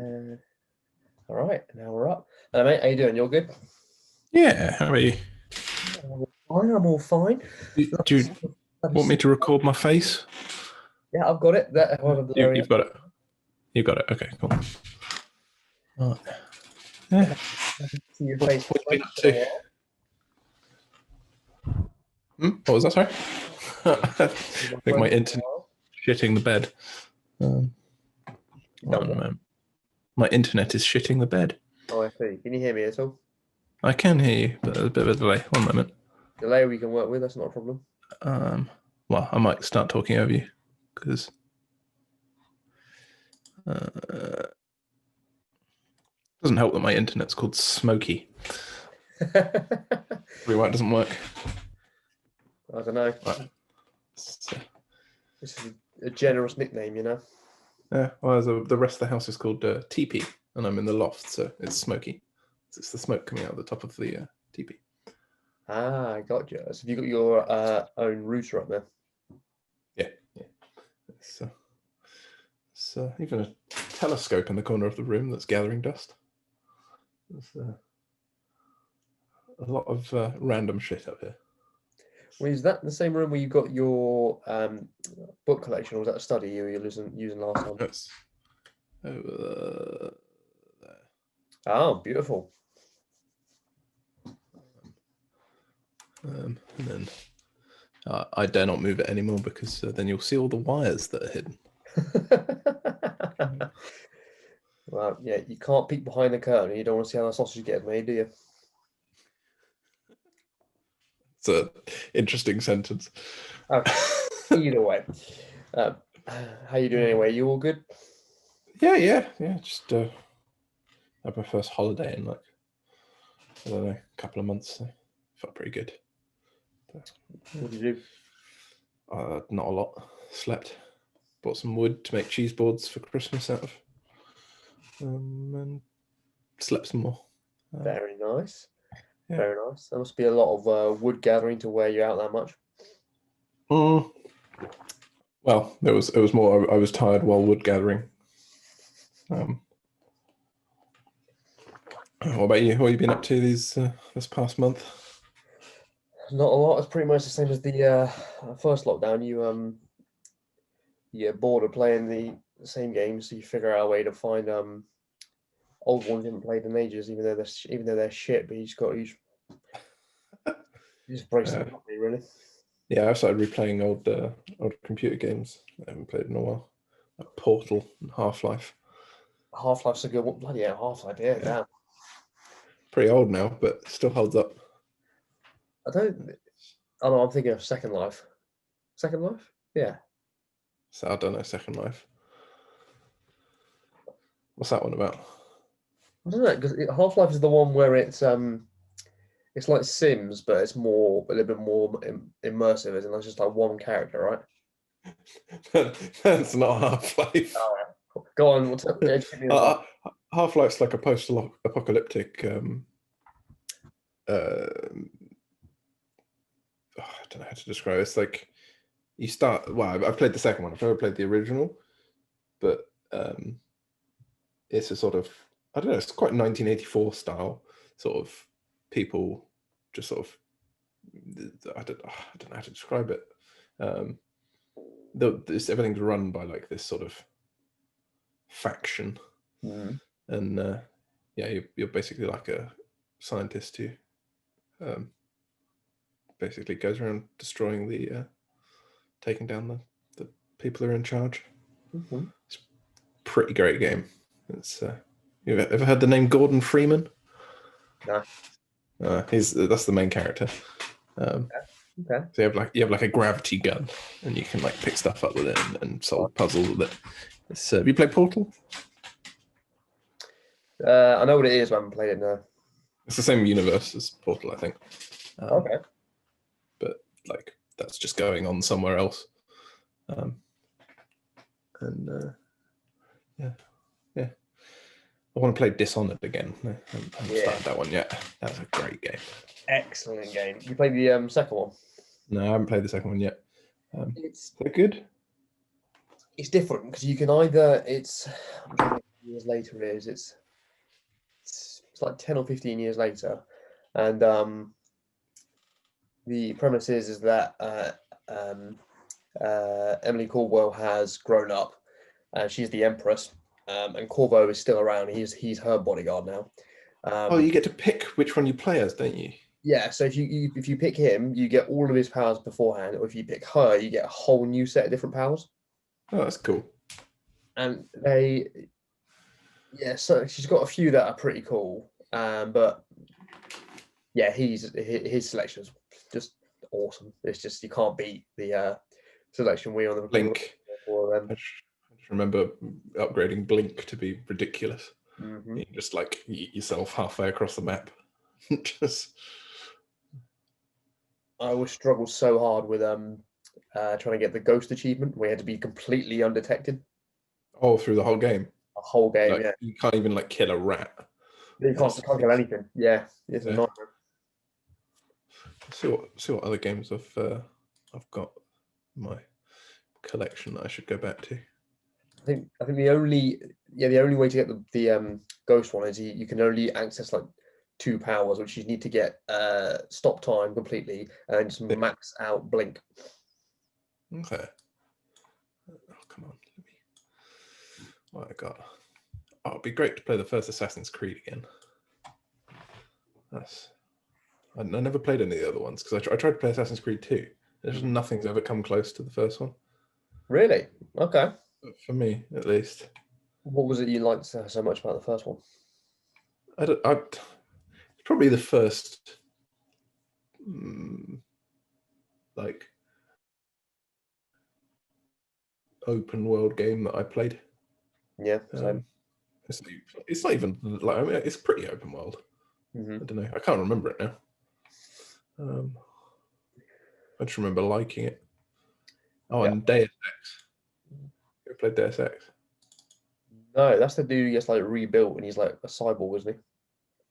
All right, now we're up. Hello, mate. How you doing? You're good? Yeah, how are you? Fine. I'm all fine. Do you want me to record my face? Yeah, I've got it. That one of the You've got it. You've got it. Okay, cool. Right. Yeah. See your What face. have you been up to? What was that? Sorry. I think my internet shitting the bed. My internet is shitting the bed. Oh, I see. Can you hear me at all? I can hear you, but there's a bit of a delay. One moment. Delay we can work with. That's not a problem. Well, I might start talking over you because doesn't help that my internet's called Smoky. Probably why it doesn't work. I don't know. Right. This is a generous nickname, you know. Yeah. Well, the rest of the house is called teepee, and I'm in the loft, so it's smoky. It's the smoke coming out of the top of the teepee. Ah, I got you. So have you got your own router up there? Yeah. It's even a telescope in the corner of the room that's gathering dust. There's a lot of random shit up here. Well, is that the same room where you got your book collection, or was that a study you were using last time? That's over there. Oh, beautiful. And then I dare not move it anymore because then you'll see all the wires that are hidden. Well, yeah, you can't peek behind the curtain. You don't want to see how the sausage gets made, do you? It's an interesting sentence. Okay. Either way, how you doing anyway? You all good? Yeah. Just had my first holiday in like I don't know, a couple of months. So felt pretty good. What did you do? Not a lot. Slept. Bought some wood to make cheese boards for Christmas out of. And slept some more. Very nice. Yeah. Very nice. There must be a lot of wood gathering to wear you out that much. Well, it was more. I was tired while wood gathering. What about you? What have you been up to this past month? Not a lot. It's pretty much the same as the first lockdown. You get bored of playing the same games, so you figure out a way to find old ones you haven't played in ages, even though they're shit. But you just break something up, really. Yeah, I've started replaying old computer games I haven't played in a while, like Portal and Half-Life. Half-Life's a good one. Bloody hell, Half-Life, yeah, damn. Pretty old now, but still holds up. Oh no, I'm thinking of Second Life. Second Life? Yeah. So I don't know, Second Life. What's that one about? I don't know, because Half-Life is the one where it's like Sims, but it's a little bit more immersive, isn't it? It's just like one character, right? That's not Half-Life. All right. Cool. Go on. Half-Life's like a post-apocalyptic. I don't know how to describe it. It's like you start. Well, I've played the second one. I've never played the original, but it's a sort of, I don't know. It's quite 1984 style. Sort of people just sort of. I don't know how to describe it. Everything's run by like this sort of faction, and you're basically like a scientist who basically goes around destroying taking down the people who are in charge. It's a pretty great game. It's you've ever heard the name Gordon Freeman? No. That's the main character. Okay. So you have like a gravity gun, and you can like pick stuff up with it and solve puzzles with it. Have you played Portal? I know what it is, but I haven't played it now. It's the same universe as Portal, I think. Okay. But like that's just going on somewhere else. Yeah. I want to play Dishonored again. I haven't started that one yet. That's a great game. Excellent game. You played the second one? No, I haven't played the second one yet. Is it good? It's different because you can either years later it is. It's like 10 or 15 years later, and the premise is that um, Emily Caldwell has grown up, and she's the Empress, and Corvo is still around. He's her bodyguard now. Oh, you get to pick which one you play as, don't you? Yeah, so if you pick him, you get all of his powers beforehand, or if you pick her, you get a whole new set of different powers. Oh, that's cool. And so she's got a few that are pretty cool, but yeah, his selection is just awesome. It's just you can't beat the selection we on the Blink. for them. I just remember upgrading Blink to be ridiculous. Mm-hmm. You just like eat yourself halfway across the map. Just I always struggled so hard with trying to get the ghost achievement. We had to be completely undetected through the whole game. a whole game. Like, Yeah, you can't even like kill a rat. you can't kill anything. Yeah, it's a nightmare. See what other games I've got in my collection that I should go back to. I think the only way to get the ghost one is you can only access like 2 powers, which you need to get stop time completely and just max out blink. Okay. Oh, come on. What I got? Oh, it'd be great to play the first Assassin's Creed again. I never played any of the other ones because I tried to play Assassin's Creed 2. There's just nothing's ever come close to the first one. Really? Okay. For me, at least. What was it you liked so much about the first one? It's probably the first like open world game that I played. Yeah. Same. It's not even like, I mean, it's pretty open world. Mm-hmm. I don't know. I can't remember it now. I just remember liking it. Oh, and Deus Ex. You ever played Deus Ex? No, that's the dude who gets like rebuilt and he's like a cyborg, isn't he?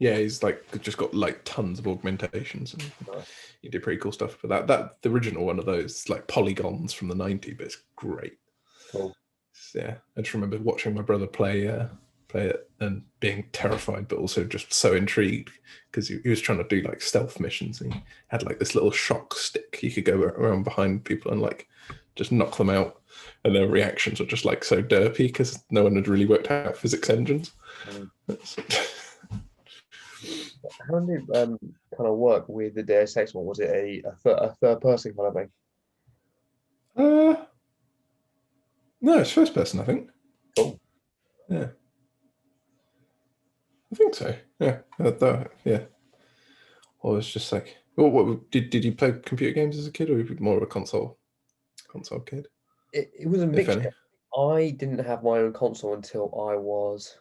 Yeah, he's like just got like tons of augmentations and he did pretty cool stuff. But the original one of those like polygons from the 90s, but it's great. Cool. Yeah, I just remember watching my brother play it and being terrified, but also just so intrigued because he was trying to do like stealth missions and he had like this little shock stick. He could go around behind people and like just knock them out, and their reactions were just like so derpy because no one had really worked out physics engines. How did it kind of work with the Deus Ex one? Was it a third person kind of thing? No, it's first person, I think. Cool. Yeah. I think so. Yeah. Yeah. Or it's just like, what did you play computer games as a kid, or were you more of a console kid? It was a mixture. I didn't have my own console until I was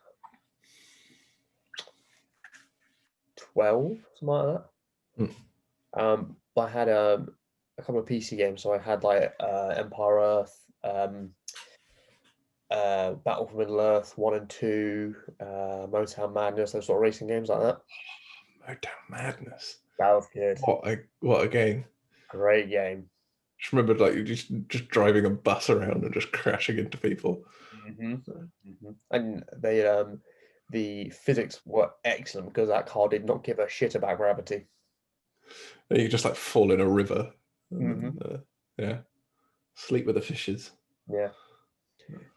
12, something like that. But I had a couple of PC games, so I had like Empire Earth, Battle for Middle Earth 1 and 2, Motown Madness, those sort of racing games like that. Motown Madness. That was good. What a game. Great game. Just remember like you just driving a bus around and just crashing into people. And they the physics were excellent because that car did not give a shit about gravity. And you just like fall in a river. Yeah. Sleep with the fishes.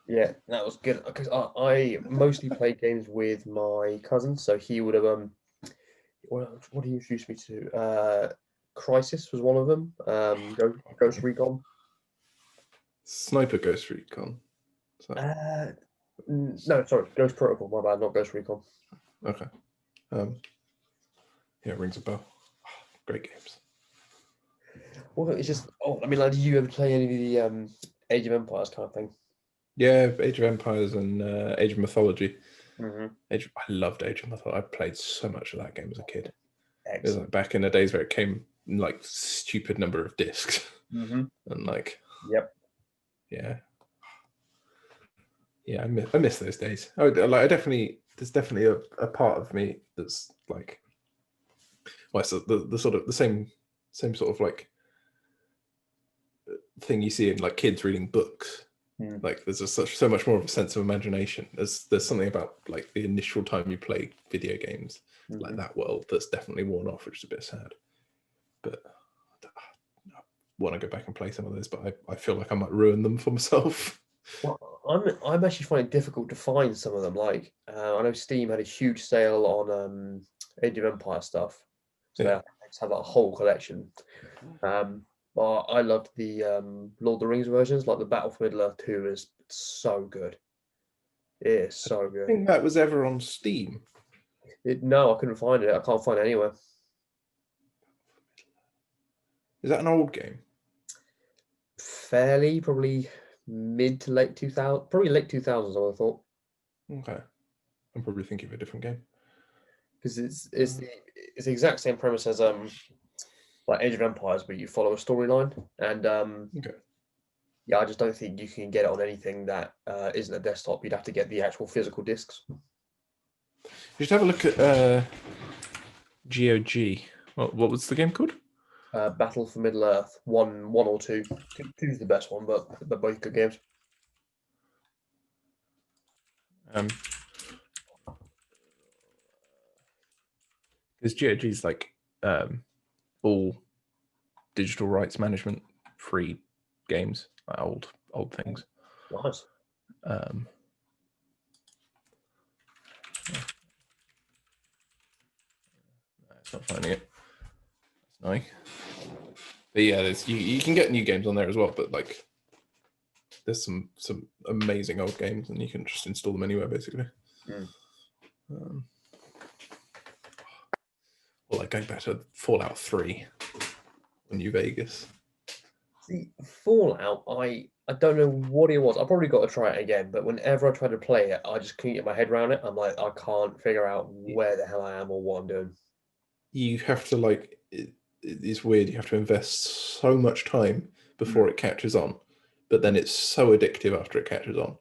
Yeah, that was good because I mostly played games with my cousin, so he would have what he introduced me to. Crisis was one of them. Ghost Recon. Sniper Ghost Recon. No, sorry, Ghost Protocol. My bad, not Ghost Recon. Okay. Yeah, it rings a bell. Great games. Well, it's just. I mean, like, did you ever play any of the Age of Empires kind of thing? Yeah, Age of Empires and Age of Mythology. Mm-hmm. I loved Age of Mythology. I played so much of that game as a kid. Excellent. It was like back in the days where it came in like stupid number of discs. Mm-hmm. And like, yep. Yeah. Yeah, I miss those days. There's definitely a part of me that's like, well, so the sort of the same sort of like thing you see in like kids reading books. Like there's so much more of a sense of imagination. There's something about like the initial time you play video games, like that world, that's definitely worn off, which is a bit sad. But I want to go back and play some of those, but I feel like I might ruin them for myself. Well, I'm actually finding it difficult to find some of them. Like I know Steam had a huge sale on Age of Empire stuff, so Yeah. they just have that whole collection. But I loved the Lord of the Rings versions, like the Battle for Middle Earth 2 is so good. It is so I good. think that was ever on Steam. No, I couldn't find it. I can't find it anywhere. Is that an old game? Fairly, probably mid to late 2000, probably late 2000s, I would have thought. Okay. I'm probably thinking of a different game. Because it's the exact same premise as like Age of Empires, but you follow a storyline. And Okay. yeah, I just don't think you can get it on anything that isn't a desktop. You'd have to get the actual physical discs. You should have a look at GOG. What was the game called? Battle for Middle Earth, one or two. Two's the best one, but they're both good games. Because GOG's like all digital rights management free games, like old things. Nice. It's not finding it. That's annoying. But yeah, you can get new games on there as well, but like there's some amazing old games, and you can just install them anywhere basically. Or like going back to Fallout 3 or New Vegas. See, Fallout, I don't know what it was. I probably got to try it again, but whenever I try to play it, I just couldn't get my head around it. I'm like, I can't figure out where the hell I am or what I'm doing. You have to like it's weird. You have to invest so much time before it catches on, but then it's so addictive after it catches on.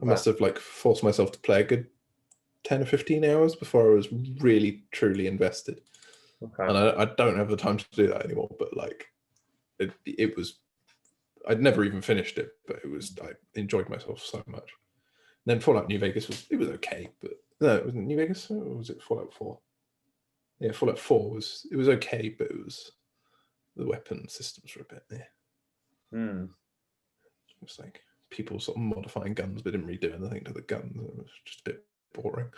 I must have like forced myself to play a good 10 or 15 hours before I was really truly invested. Okay. And I don't have the time to do that anymore. But like, it was. I'd never even finished it, but I enjoyed myself so much. And then Fallout New Vegas was okay, but no, it wasn't New Vegas, or was it Fallout 4? Yeah, Fallout 4 was okay, but it was the weapon systems were a bit Hmm. It was like people sort of modifying guns, but didn't really do anything to the guns. It was just a bit boring.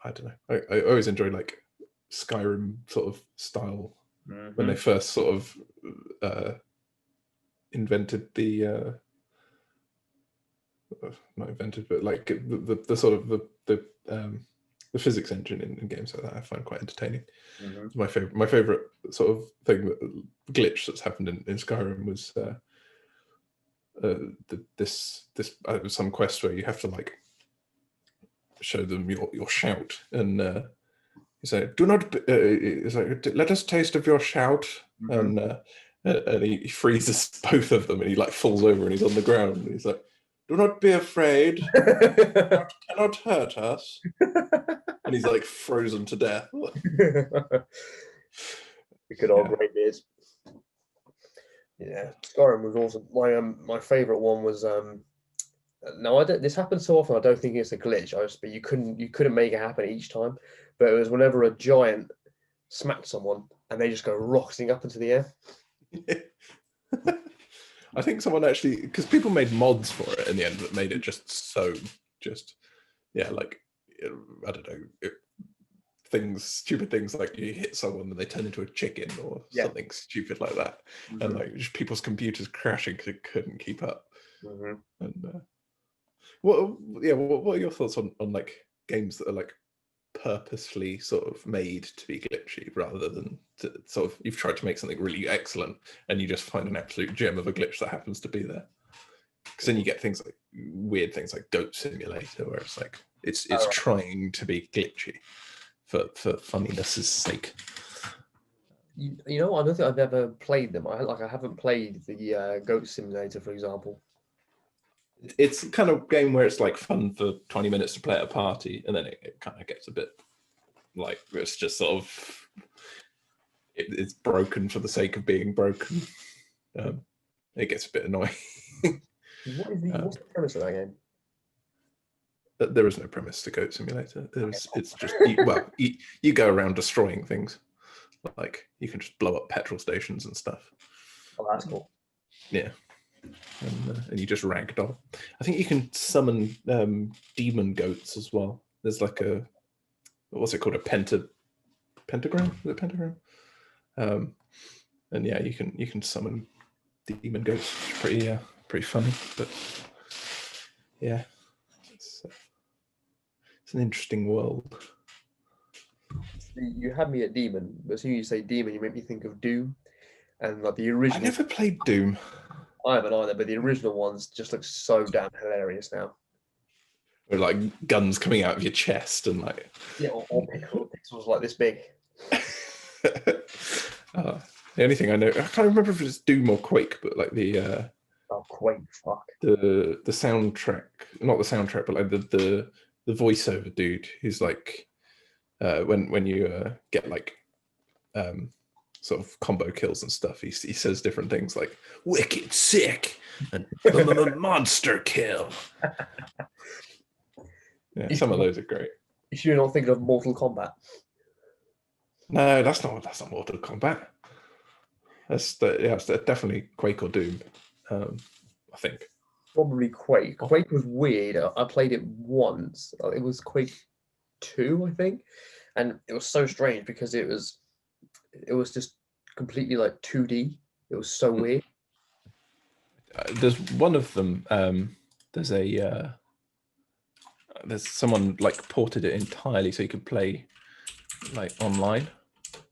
I don't know. I always enjoyed like Skyrim sort of style when they first sort of invented the not invented, but like the sort of the physics engine in games like that. I find quite entertaining. My favorite sort of thing, that glitch that's happened in Skyrim was this was some quest where you have to like show them your shout, and you say, "Do not." It's like, "Let us taste of your shout," and he freezes both of them, and he like falls over, and he's on the ground, and he's like, "Do not be afraid. Cannot hurt us." And he's like frozen to death. The good old grey beards. Yeah, Skyrim was awesome. My favorite one was no, I don't. This happens so often. I don't think it's a glitch. But you couldn't make it happen each time. But it was whenever a giant smacked someone and they just go rocketing up into the air. I think someone actually, because people made mods for it in the end that made it just like I don't know, stupid things like you hit someone and they turn into a chicken or something stupid like that, and like just people's computers crashing because it couldn't keep up. And what are your thoughts on like games that are like purposefully sort of made to be glitchy, rather than sort of you've tried to make something really excellent and you just find an absolute gem of a glitch that happens to be there? Because then you get things like weird things like Goat Simulator, where it's like it's trying to be glitchy for funniness' sake. You know, I don't think I've ever played them. I haven't played the Goat Simulator, for example. It's the kind of game where it's like fun for 20 minutes to play at a party, and then it kind of gets a bit like it's just sort of it's broken for the sake of being broken. it gets a bit annoying. What's the premise of that game? There is no premise to Goat Simulator. It's just you go around destroying things. Like you can just blow up petrol stations and stuff. Oh, that's cool. Yeah, and you just ragdoll. I think you can summon demon goats as well. There's like a what's it called, a pentagram? Is it pentagram? And yeah, you can summon demon goats. It's pretty funny, but yeah, it's an interesting world. You had me at Demon, but as soon as you say Demon, you make me think of Doom, and like the original. I never played Doom. I haven't either, but the original ones just look so damn hilarious now. With like guns coming out of your chest and like or pixels like this big. The only thing I know, I can't remember if it's Doom or Quake, but like the Quake, fuck. The soundtrack, not the soundtrack, but like the voiceover dude who's like when you get like sort of combo kills and stuff, he says different things like wicked sick and monster kill. Yeah, some of those are great. You should not think of Mortal Kombat. No, that's not Mortal Kombat. That's definitely Quake or Doom. I think probably Quake. Quake was weird. I played it once. It was Quake 2, I think, and it was so strange because it was just completely like 2D. It was so weird. There's one of them. There's someone like ported it entirely so you could play like online.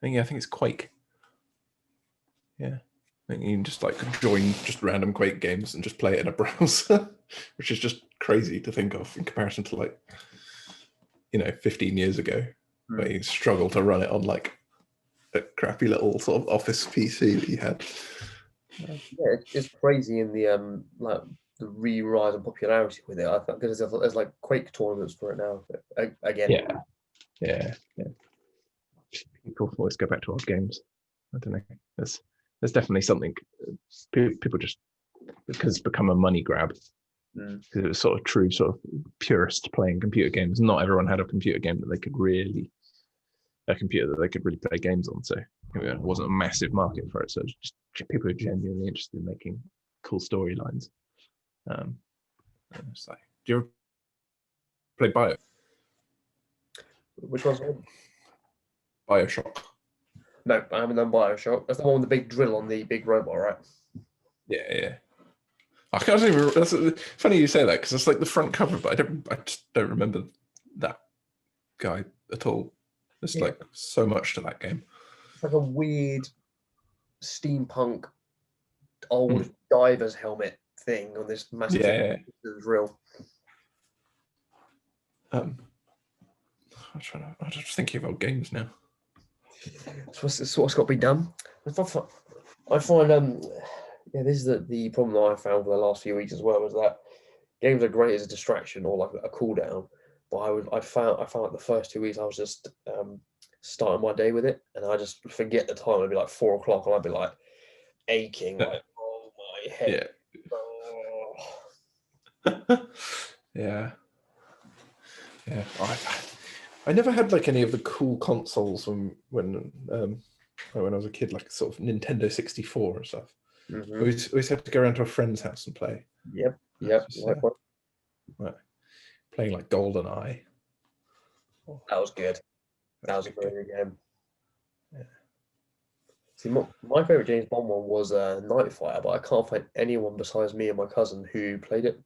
I think it's Quake. Yeah. I think you can just like join just random Quake games and just play it in a browser, which is just crazy to think of in comparison to like, 15 years ago, where you struggle to run it on like a crappy little sort of office PC that you had. Yeah, it's crazy in the like the rise in popularity with it. I think because there's like Quake tournaments for it now. Again. Yeah. People always go back to old games. I don't know. There's definitely something people just, because it's become a money grab. Because it was sort of true, sort of purist playing computer games. Not everyone had a computer game that they could really play games on. So it wasn't a massive market for it. So just people who are genuinely interested in making cool storylines. It's like, do you ever play Bio? Which one's one? Bioshock. No, I haven't done Bioshock. That's the one with the big drill on the big robot, right? Yeah. I can't even remember. That's funny you say that because it's like the front cover, but I just don't remember that guy at all. There's like so much to that game. It's like a weird steampunk old diver's helmet thing on this massive drill. I'm just thinking about games now. It's what's got to be done. I find this is the problem that I found for the last few weeks as well, is that games are great as a distraction or like a cool down. But I found like the first 2 weeks I was just starting my day with it, and I just forget the time. It'd be like 4 o'clock, and I'd be like aching, like oh my head. Yeah. I never had like any of the cool consoles when I was a kid, like sort of Nintendo 64 or stuff. Mm-hmm. We always had to go around to a friend's house and play. Yep. Right. Playing like GoldenEye. That was good. That was a very good game. Yeah. See, my favorite James Bond one was Night Fighter, but I can't find anyone besides me and my cousin who played it.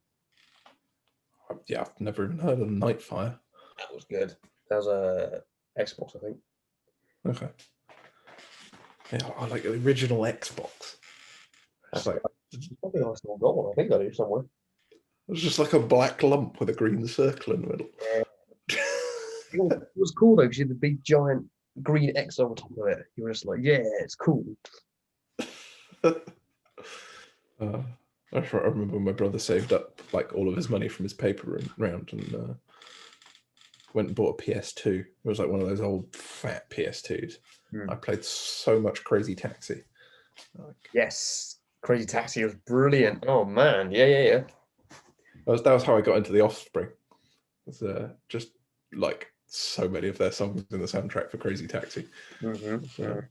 Yeah, I've never even heard of Nightfire. That was good. That was a Xbox, I think. Okay. Yeah, I like the original Xbox. It's like, I think I still got one. I think I do somewhere. It was just like a black lump with a green circle in the middle. Yeah. It was cool though, because you had the big giant green X on top of it. You were just like, yeah, it's cool. I remember my brother saved up like all of his money from his paper round and went and bought a PS2. It was like one of those old fat PS2s. I played so much Crazy Taxi. Yes. Crazy Taxi was brilliant. Oh man, yeah, yeah, yeah. That was how I got into the Offspring. It's just like so many of their songs in the soundtrack for Crazy Taxi. Mm-hmm. You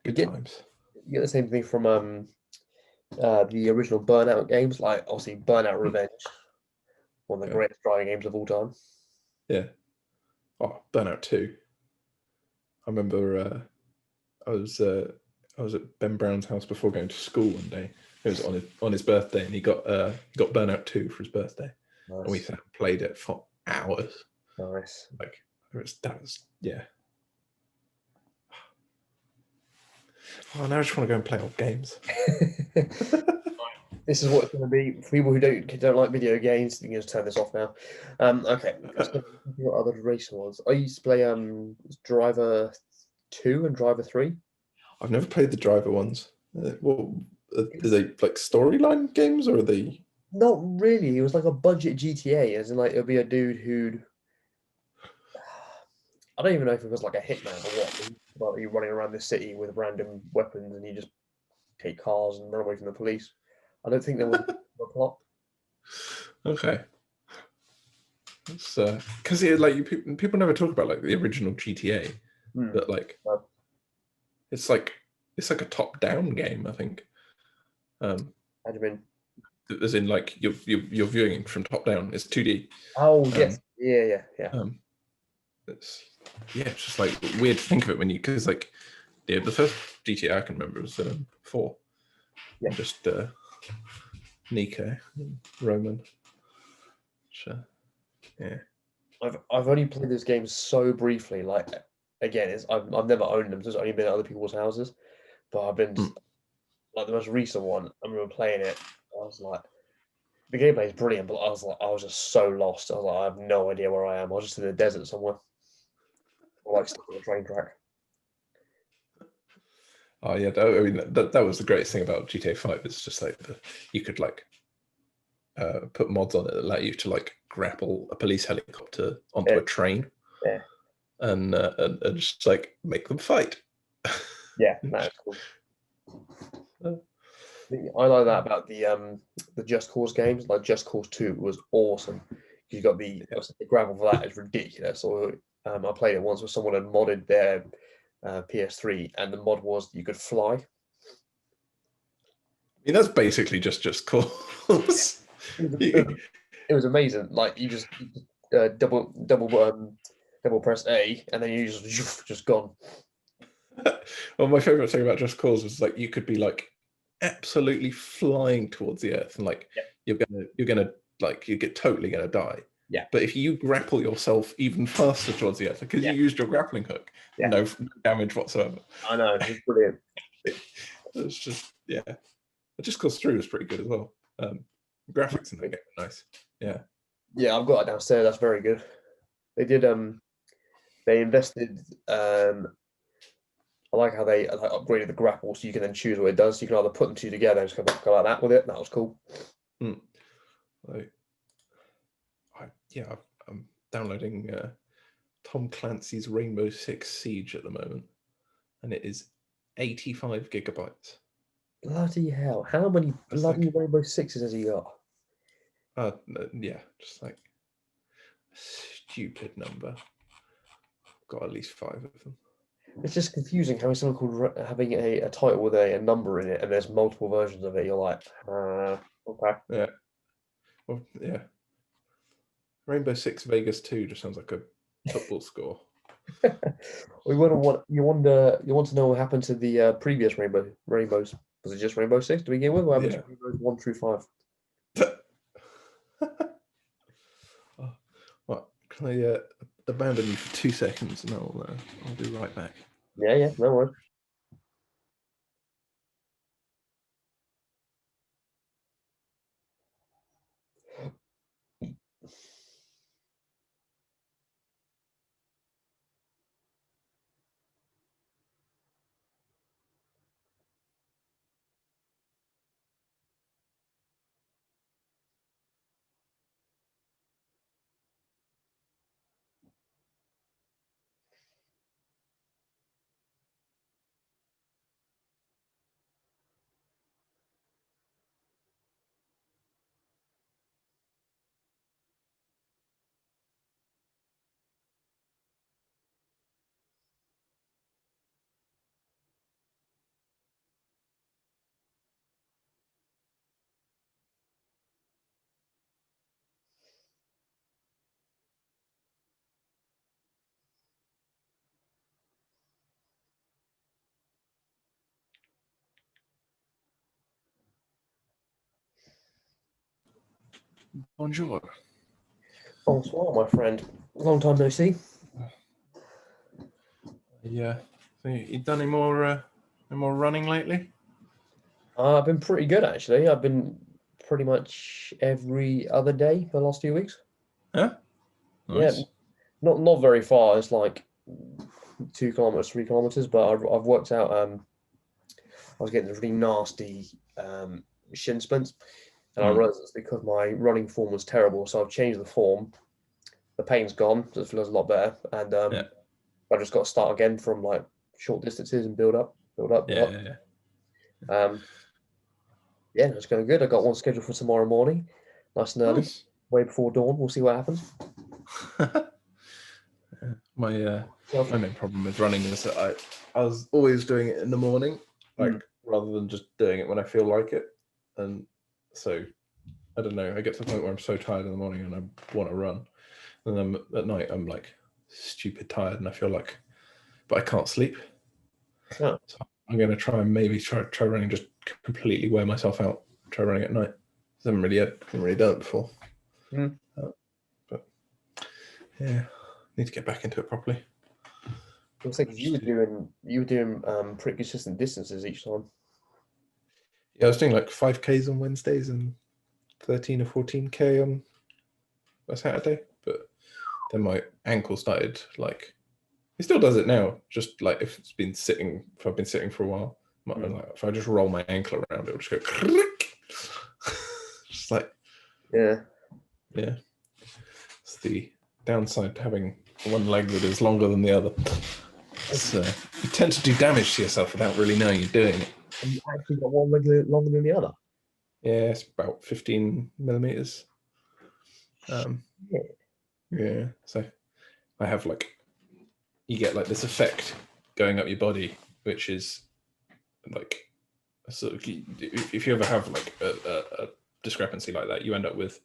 Good get times. you get the same thing from the original Burnout games, like obviously Burnout Hmm. Revenge, one of the Yeah. greatest driving games of all time. Yeah. Oh, Burnout 2. I remember I was uh, I was at Ben Brown's house before going to school one day. It was on his birthday, and he got Burnout 2 for his birthday, and we Nice, sat and played it for hours. nice. Like that was yeah. Oh, now I just want to go and play old games. This is what it's going to be for people who don't like video games. You can just turn this off now. Okay. So what other racing ones? I used to play Driver 2 and Driver 3. I've never played the driver ones. Well, are they like storyline games or are they? Not really. It was like a budget GTA, as in like it'll be a dude who'd I don't even know if it was like a hitman or what. But you're running around the city with random weapons and you just take cars and run away from the police. I don't think there was a plot. Okay, it's because like people never talk about like the original GTA, Hmm. but like No, it's like it's like a top-down game. I think, um, had you been? as in like you're viewing it from top down. It's 2D. Oh yes, Um, yeah, yeah, yeah. um, it's yeah, it's just like weird to think of it when you because like yeah, the first GTA I can remember was 4, Yeah. and just Nico and Roman. Sure. Yeah. I've only played this game so briefly. Like again, I've never owned them. So it's only been at other people's houses. But I've been Mm. like the most recent one. I remember playing it. I was like, the gameplay is brilliant, but I was just so lost. I was like, I have no idea where I am. I was just in the desert somewhere, or like stuck on a train track. Oh yeah, I mean that was the greatest thing about GTA 5. It's just like you could like put mods on it that allow you to like grapple a police helicopter onto Yeah, a train yeah, and just like make them fight. yeah. That's cool. I like that about the Just Cause games. Like Just Cause 2 was awesome. You got Yeah. the gravel for that is ridiculous. Or I played it once where someone had modded their PS3, and the mod was you could fly. I mean, that's basically just cause. It was, it was amazing. Like you just double press A, and then you just gone. Well, my favorite thing about Just Cause was like you could be like absolutely flying towards the earth and like Yep. you're gonna like you get totally gonna die. Yeah, But if you grapple yourself even faster towards the earth because yeah, you used your grappling hook, yeah. no damage whatsoever. I know. It's brilliant. It's just yeah. It just Cause 3 was pretty good as well. Graphics in that game are nice. Yeah. Yeah, I've got it downstairs. That's very good. They did they invested I like how they like, upgraded the grapple so you can then choose what it does. You can either put them two together and just go like that with it. That was cool. Mm. Like, yeah, I'm downloading Tom Clancy's Rainbow Six Siege at the moment, and it is 85 gigabytes. Bloody hell. How many That's bloody like, Rainbow Sixes has he got? yeah, just like a stupid number. Got at least 5 of them. It's just confusing having something called having a title with a number in it and there's multiple versions of it. You're like, okay. Yeah, well, yeah. Rainbow Six Vegas 2 just sounds like a football score. We want to you want to know what happened to the previous rainbows. Was it just Rainbow Six to begin with? What happened to Yeah. Rainbows 1 through 5? Oh, right, can I abandon you for 2 seconds and I'll be right back. Yeah, yeah, no worries. Bonjour. Bonsoir, my friend. Long time no see. Yeah. So you done any more running lately? I've been pretty good, actually. I've been pretty much every other day for the last few weeks. Yeah. Yeah, Nice. not very far. It's like 2 kilometers, 3 kilometers, but I've worked out. I was getting really nasty shin splints, and I Mm. realized it's because my running form was terrible. So I've changed the form. The pain's gone, so it feels a lot better, and Yeah. I just got to start again from like short distances and build up, build up, build up. Yeah. Yeah, it's going good. I got one scheduled for tomorrow morning, nice and early, Nice. way before dawn. We'll see what happens. my Well, my main problem with running is that I was always doing it in the morning, like rather than just doing it when I feel like it. And so I don't know, I get to the point where I'm so tired in the morning and I want to run. And then at night I'm like stupid tired and I feel like but I can't sleep. yeah. So I'm gonna try and maybe try running, just completely wear myself out, try running at night. I haven't really done it before. Mm. But yeah, need to get back into it properly. Looks like you were doing pretty consistent distances each time. Yeah, I was doing like 5Ks on Wednesdays and 13 or 14K on a Saturday, but then my ankle started like it still does it now. Just like if I've been sitting for a while, like, if I just roll my ankle around, it'll just go click. Just like Yeah. it's the downside to having one leg that is longer than the other. So you tend to do damage to yourself without really knowing you're doing it. And you actually got one leg longer than the other. Yeah, it's about 15 millimeters. Yeah. Yeah, so I have like you get like this effect going up your body, which is like so if you ever have like a discrepancy like that, you end up with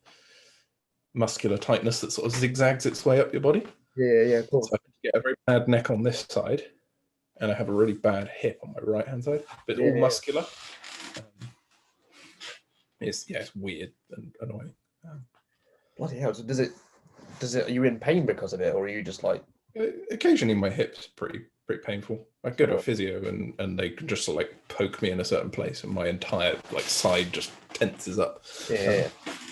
muscular tightness that sort of zigzags its way up your body. Yeah, of course. So I get a very bad neck on this side, and I have a really bad hip on my right hand side, but it's all muscular. It's weird and annoying. Bloody hell! So are you in pain because of it, or are you just like? Occasionally, my hip's pretty painful. I go to a physio and they can just sort of like poke me in a certain place, and my entire like side just tenses up. Yeah.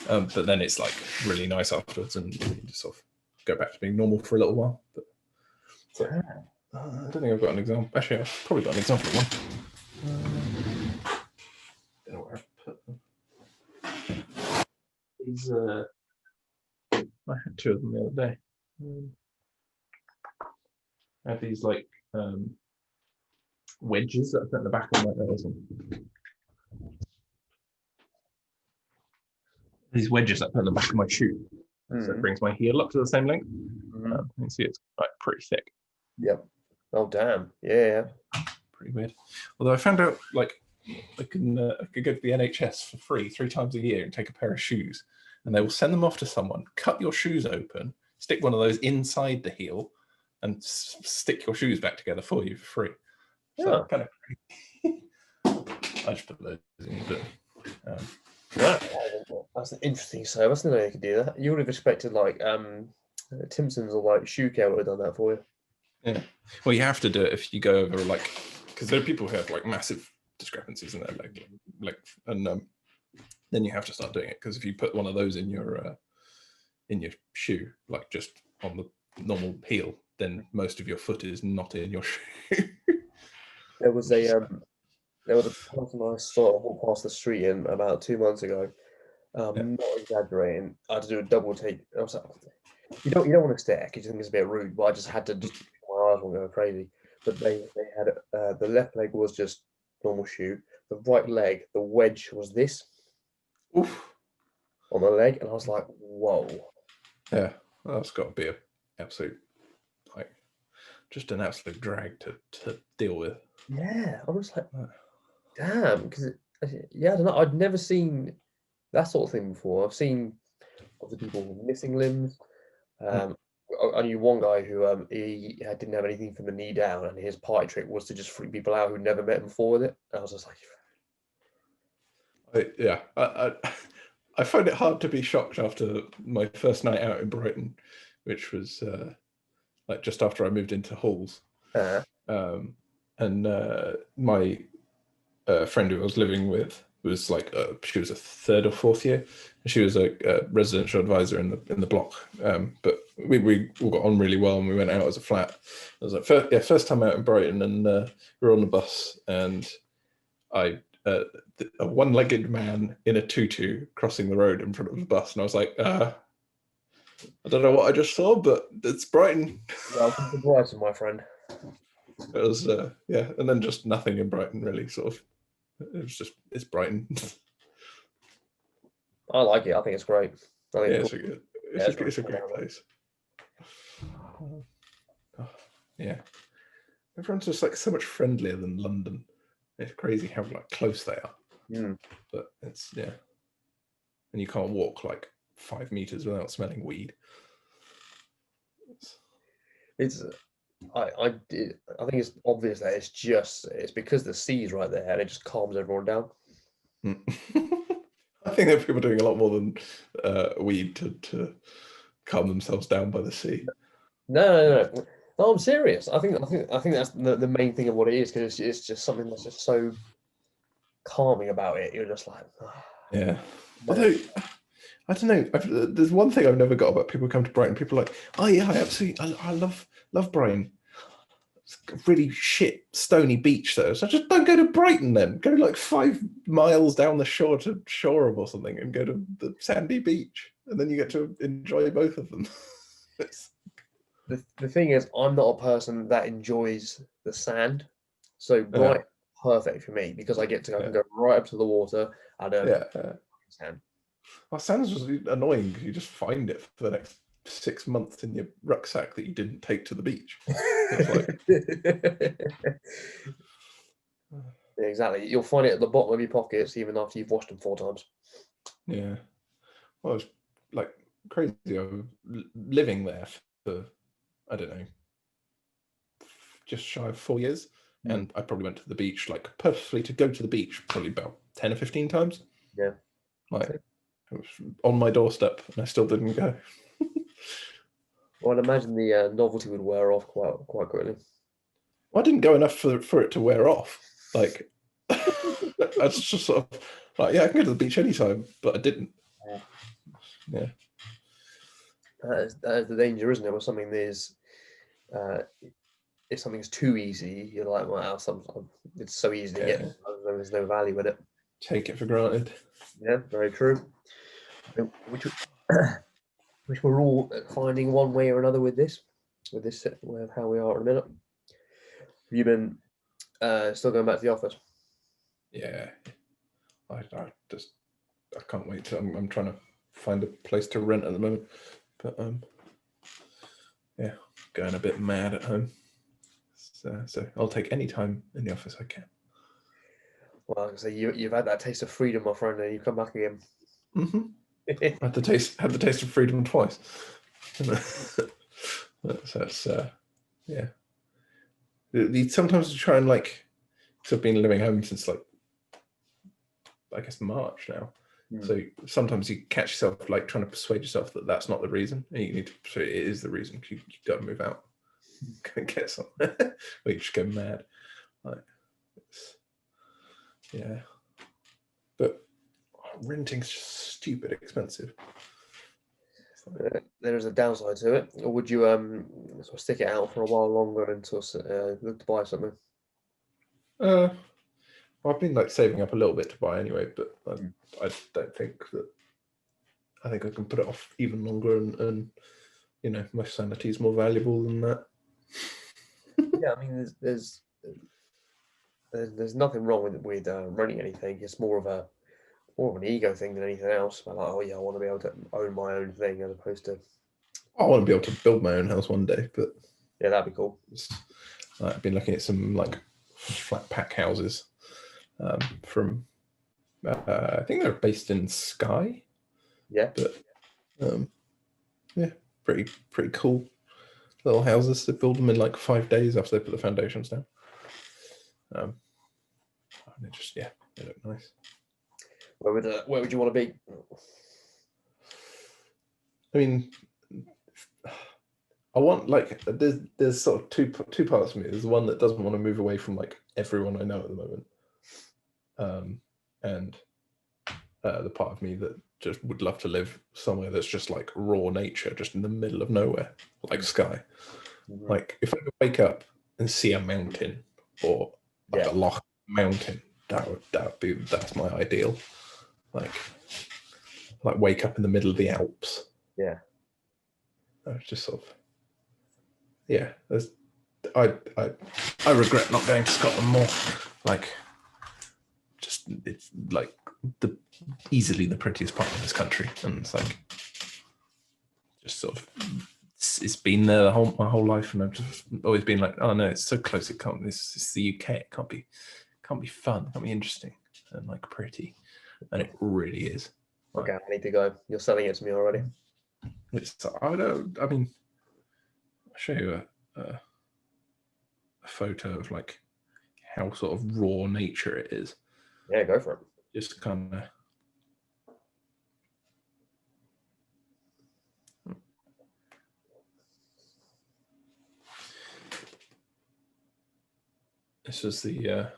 But then it's like really nice afterwards, and you just sort of go back to being normal for a little while. But so, I don't think I've got an example. Actually, I've probably got an example of one. Don't know where I put them. These I had two of them the other day. I have these like wedges that I put in the back of my nose. These wedges that I put in the back of my shoe. So it brings my heel up to the same length. You can see it's like pretty thick. Yep. Oh damn. Yeah. Pretty weird. Although I found out like I could go to the NHS for free 3 times a year and take a pair of shoes, and they will send them off to someone, cut your shoes open, stick one of those inside the heel, and stick your shoes back together for you for free. So kind of I just put those in, but that's an interesting service. I didn't know you could do that. You would have expected like Timpsons or like Shoe Care would have done that for you. Yeah. Well, you have to do it if you go over like because there are people who have like massive discrepancies in their leg, and then you have to start doing it because if you put one of those in your shoe, like just on the normal heel, then most of your foot is not in your shoe. There was a person I saw walk past the street in about 2 months ago. Not exaggerating. I had to do a double take. I was like, you don't want to stare because you think it's a bit rude, but I just had to just my eyes were going crazy. But they had the left leg was just normal shoe. The right leg, the wedge was this Oof. on the leg, and I was like, whoa. Yeah, that's got to be an absolute like just an absolute drag to deal with. Yeah, I was like, damn, because I don't know. I'd never seen that sort of thing before. I've seen other people with missing limbs. I knew one guy who he didn't have anything from the knee down, and his party trick was to just freak people out who'd never met him before with it. I was just like, I find it hard to be shocked after my first night out in Brighton, which was like just after I moved into halls. And my friend who I was living with was like she was a third or fourth year, and she was a residential advisor in the block. But we all got on really well, and we went out as a flat. It was like first time out in Brighton, and we were on the bus, and a one-legged man in a tutu crossing the road in front of the bus, and I was like, I don't know what I just saw, but it's Brighton. Welcome to Brighton, my friend. It was and then just nothing in Brighton really. Sort of, it's Brighton. I like it. I think it's great. I think it's a great place. Yeah, everyone's just like so much friendlier than London. It's crazy how like close they are. But it's and you can't walk like 5 meters without smelling weed. I think it's obvious that it's because the sea's right there and it just calms everyone down. I think that people are doing a lot more than weed to calm themselves down by the sea. No, I'm serious. I think that's the main thing of what it is, because it's just something that's just so calming about it. You're just like, yeah. Although I don't know, there's one thing I've never got about people who come to Brighton. People are like, oh yeah, I love Brighton. It's a really shit stony beach though, so just don't go to Brighton then. Go like 5 miles down the shore to Shoreham or something, and go to the sandy beach, and then you get to enjoy both of them. the thing is, I'm not a person that enjoys the sand, so Brighton perfect for me, because I can go right up to the water and sand. Well, sand's just annoying because you just find it for the next 6 months in your rucksack that you didn't take to the beach. Exactly. You'll find it at the bottom of your pockets even after you've washed them 4 times. Yeah. Well, it's like crazy. I was living there for, I don't know, just shy of 4 years. And I probably went to the beach, like purposefully to go to the beach, probably about 10 or 15 times. Yeah. Like, it was on my doorstep and I still didn't go. Well, I'd imagine the novelty would wear off quite quickly. Well, I didn't go enough for it to wear off. Like, I was just sort of like, yeah, I can go to the beach anytime, but I didn't. Yeah. That is the danger, isn't it? When something is, if something's too easy, you're like, well, it's so easy to get. There's no value in it. Take it for granted. Yeah, very true. Which we're all finding one way or another with how we are at the minute. Have you been still going back to the office? Yeah, I can't wait. I'm trying to find a place to rent at the moment, but yeah, going a bit mad at home. So I'll take any time in the office I can. Well, so you've had that taste of freedom, my friend, and you come back again. Had the taste of freedom twice. So it's yeah. Sometimes you try and like, because I've been living home since like, I guess March now. So sometimes you catch yourself like trying to persuade yourself that that's not the reason, and you need to persuade it is the reason. You've got to move out, go and get something, or you just go mad. Like, yeah, but renting's just stupid expensive. There is a downside to it. Or would you sort of stick it out for a while longer until look to buy something? Well, I've been like saving up a little bit to buy anyway, but I don't think that. I think I can put it off even longer, and you know, my sanity is more valuable than that. Yeah, I mean, there's nothing wrong with running anything. It's more of an ego thing than anything else. But like, oh yeah, I want to be able to own my own thing, as opposed to. I want to be able to build my own house one day, but yeah, that'd be cool. I've been looking at some like flat pack houses from. I think they're based in Skye. Yeah, but yeah, pretty cool little houses. They build them in like 5 days after they put the foundations down. And they just they look nice. Where would you want to be? I mean, I want like there's sort of two parts of me. There's one that doesn't want to move away from like everyone I know at the moment, and the part of me that just would love to live somewhere that's just like raw nature, just in the middle of nowhere, like Skye. Like if I could wake up and see a mountain or like a loch mountain, that's my ideal. Like wake up in the middle of the Alps. Yeah. I was just sort of I regret not going to Scotland more. Like just it's like easily the prettiest part of this country, and it's like just sort of it's been there my whole life, and I've just always been like, oh no, it's so close, it can't. It's the UK. It can't be fun. It can't be interesting and like pretty, and it really is. Okay, I need to go. You're selling it to me already. I mean, I'll show you a photo of like how sort of raw nature it is. Yeah, go for it. Just kind of. This was the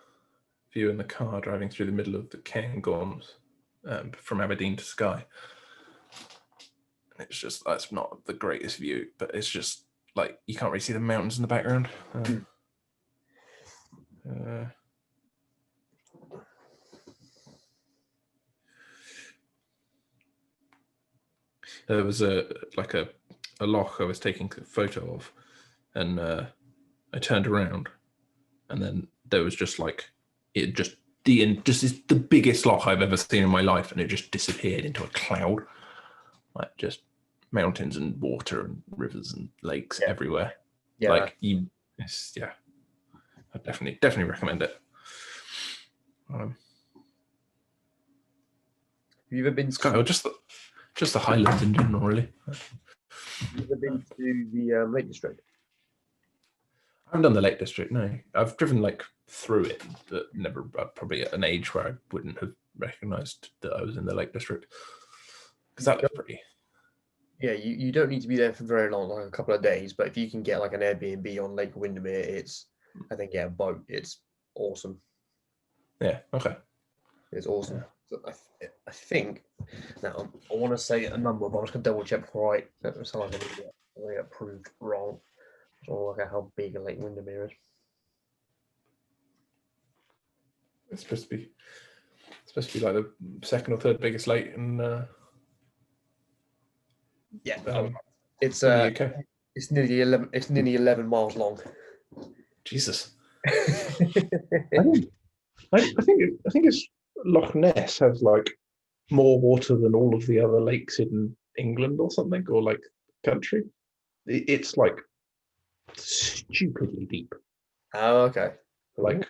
view in the car driving through the middle of the Cairngorms from Aberdeen to Skye. And it's just, that's not the greatest view, but it's just like you can't really see the mountains in the background. There was a loch I was taking a photo of, and I turned around, and then there was just like just the biggest loch I've ever seen in my life, and it just disappeared into a cloud, like just mountains and water and rivers and lakes everywhere. Yeah, like I definitely recommend it. Have you ever been to just the Highlands in general, really? Have you ever been to the Lake District? I haven't done the Lake District, no. I've driven like through it, but never, probably at an age where I wouldn't have recognised that I was in the Lake District. Because that looks pretty. Yeah, you don't need to be there for very long, like a couple of days, but if you can get like an Airbnb on Lake Windermere, a boat, it's awesome. Yeah, okay. It's awesome. Yeah. So I think, now I want to say a number, but I'm just going to double check before I sound like I get proved wrong. So I'll work out how big a Lake Windermere is. It's supposed to be like the second or third biggest lake in it's in the UK. It's nearly 11 miles long. Jesus. I think it's Loch Ness has like more water than all of the other lakes in England or something, or like country. It's like stupidly deep. Oh, okay. Like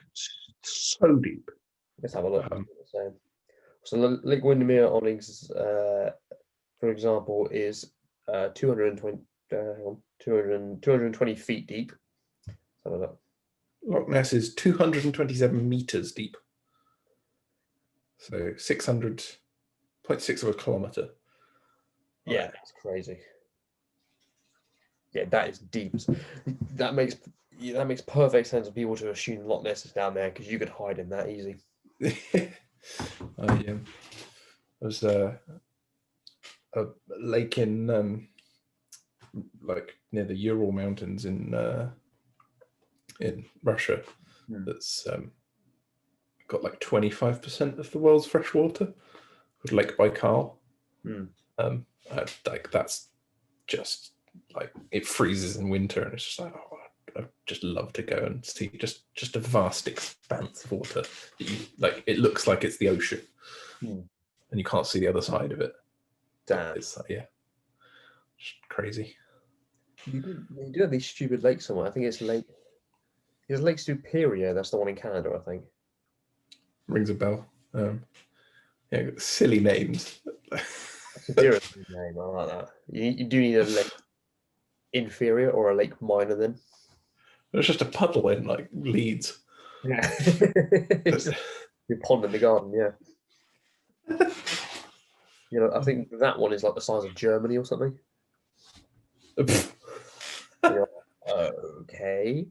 so deep. Let's have a look. So Lake Windermere on for example, is 220 feet deep. Let's have a look. Loch Ness is 227 meters deep. So 600.6 of a kilometer. Yeah, that's crazy. Yeah, that is deep. That makes perfect sense for people to assume Loch Ness is down there, because you could hide in that easy. There was a lake in like near the Ural Mountains in Russia that's got like 25% of the world's fresh water, called Lake Baikal. Like that's just like, it freezes in winter, and it's just like, oh, I'd just love to go and see just a vast expanse of water that it looks like it's the ocean, and you can't see the other side of it. Damn. It's like, just crazy. You do have these stupid lakes somewhere. I think it's Lake Superior. That's the one in Canada, I think. Rings a bell. Silly names. Superior name. I like that. You do need a Lake Inferior or a Lake Minor then. It's just a puddle in like Leeds. Yeah. Your pond in the garden, yeah. I think that one is like the size of Germany or something. You're like, okay.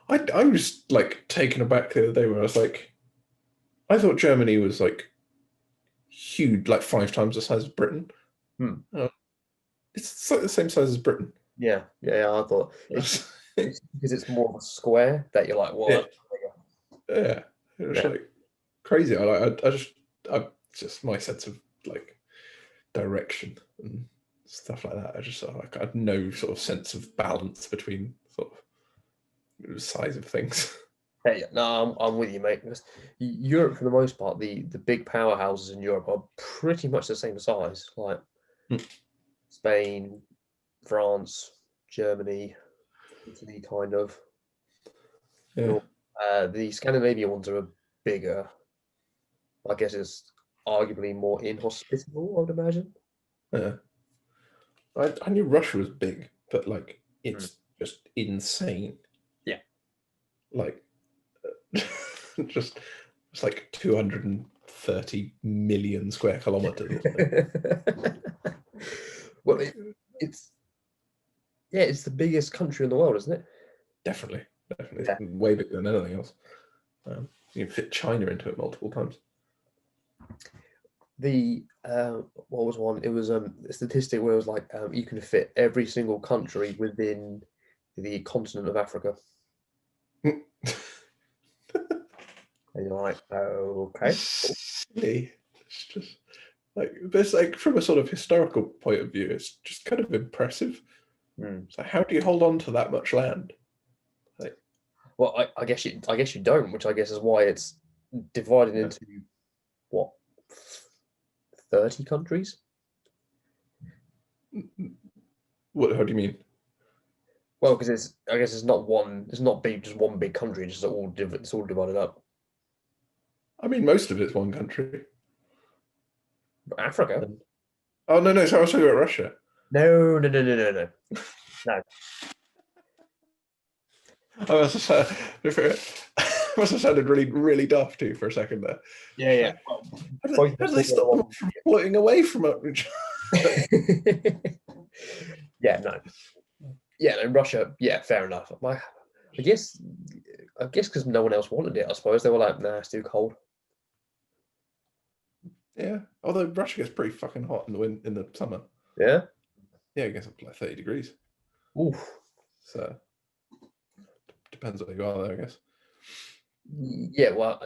I was like taken aback the other day when I was like, I thought Germany was like huge, like 5 times the size of Britain. Hmm. Uh, it's like the same size as Britain. Yeah. I thought it's because it's more of a square that you're like, well, Yeah, that's bigger. yeah. It was Yeah. like crazy. I just my sense of like direction and stuff like that. I just sort of like I had no sort of sense of balance between sort of the size of things. Hey, no, I'm with you, mate. Because Europe, for the most part, the big powerhouses in Europe are pretty much the same size, like Spain, France, Germany, Italy, kind of. Yeah, The Scandinavian ones are bigger. I guess it's arguably more inhospitable, I would imagine. yeah. I knew Russia was big, but like Hmm. it's just insane. Yeah. Like just it's like 230 million square kilometers or something. Well, it's yeah, it's the biggest country in the world, isn't it? Definitely, definitely, Yeah. it's way bigger than anything else. You can fit China into it multiple times. The what was one? It was a statistic where it was like you can fit every single country within the continent of Africa. And you're like, okay. Silly. It's just like there's like from a sort of historical point of view, it's just kind of impressive. Hmm. So how do you hold on to that much land? Like, Well, I guess you don't, which I guess is why it's divided yeah. into what 30 countries. What? How do you mean? Well, because it's I guess it's not one, it's not big, just one big country. It's all divided up. I mean, most of it's one country. But Africa? And, oh no, no. So I was talking about Russia. No. No. I must have, must have sounded really, really daft too for a second there. Yeah. Like, Well, both how are do they still stop them on. from floating away from it? Yeah, no. Yeah, and Russia, yeah, fair enough. I guess because no one else wanted it, I suppose. They were like, nah, it's too cold. Yeah, although Russia gets pretty fucking hot in the summer. Yeah. Yeah, it gets up to like 30 degrees. Oof. So depends where you are there, I guess. Yeah, well,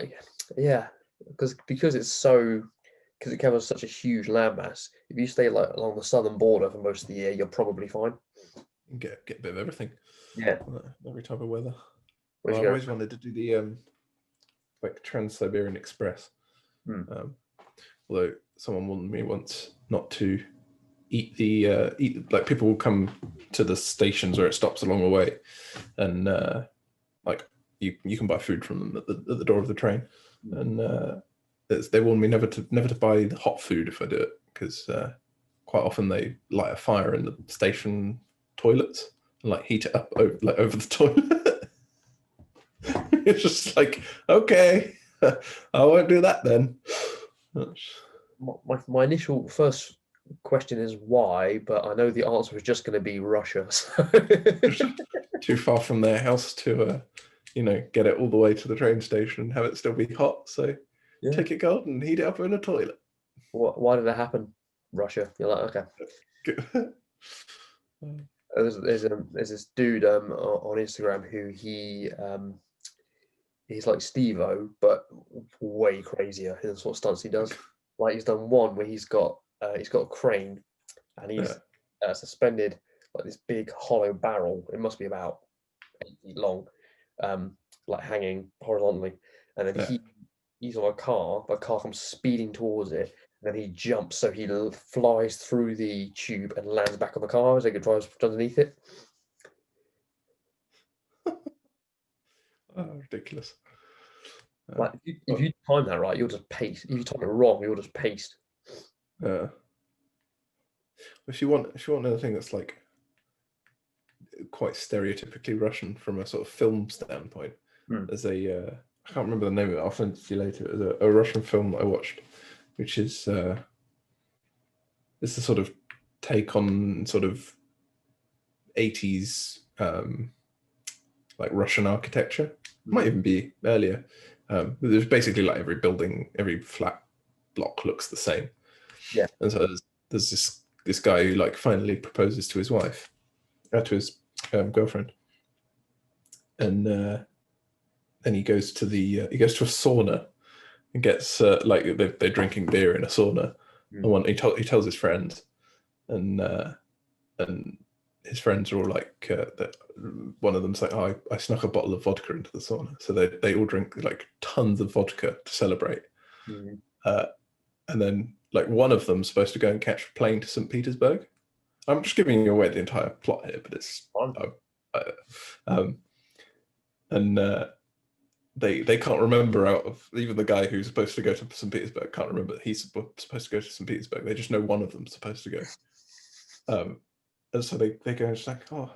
yeah, because because it covers such a huge landmass. If you stay like along the southern border for most of the year, you're probably fine. You get a bit of everything, Yeah. every type of weather. Where's Well, you I've going? always wanted to do the like Trans-Siberian Express. Hmm. Although someone warned me once not to eat like people will come to the stations where it stops along the way, and like you can buy food from them at the door of the train, and they warned me never to buy the hot food if I do it because quite often they light a fire in the station toilets and like heat it up over the toilet. It's just like okay, I won't do that then. My initial first question is why, but I know the answer is just going to be Russia. So. Too far from their house to get it all the way to the train station and have it still be hot. So Yeah. take it cold and heat it up in a toilet. Why did that happen? Russia. You're like, okay. There's this dude on Instagram who he's like Steve-O, but way crazier in the sort of stunts he does. Like he's done one where he's got a crane and Yeah. he's suspended like this big hollow barrel. It must be about 8 feet long, um, like hanging horizontally. And then Yeah. he's on a car, but a car comes speeding towards it. And then he jumps, so he flies through the tube and lands back on the car as it drives underneath it. Oh, ridiculous. Like if Well, you time that right, you'll just paste. If you time it wrong, you'll just paste. yeah. If you want another thing that's like quite stereotypically Russian from a sort of film standpoint, Hmm. there's I can't remember the name of it. I'll send it to you later. There's a Russian film that I watched, which is it's a sort of take on sort of 80s like Russian architecture. Might even be earlier. There's basically like every building, every flat block looks the same. Yeah. And so there's this guy who like finally proposes to his wife, to his girlfriend, and then he goes to a sauna and gets like they're drinking beer in a sauna, and he tells his friends, and his friends are all like, one of them's like, oh, I snuck a bottle of vodka into the sauna, so they all drink like tons of vodka to celebrate, and then like one of them's supposed to go and catch a plane to St. Petersburg. I'm just giving you away the entire plot here, but it's and they can't remember, out of even the guy who's supposed to go to St. Petersburg can't remember he's supposed to go to St. Petersburg. They just know one of them's supposed to go. And so they go and it's like, oh,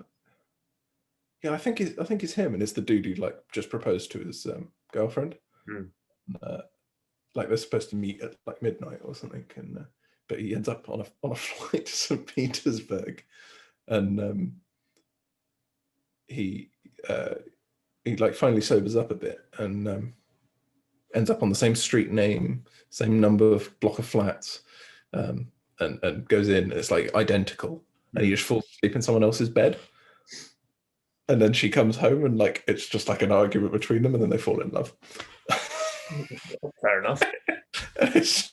yeah, I think it's him, and it's the dude who like just proposed to his girlfriend. Like they're supposed to meet at like midnight or something, and but he ends up on a flight to St. Petersburg, and he like finally sobers up a bit and ends up on the same street name, same number of block of flats, and goes in. It's like identical, and he just falls asleep in someone else's bed. And then she comes home, and like it's just like an argument between them, and then they fall in love. Fair enough. It's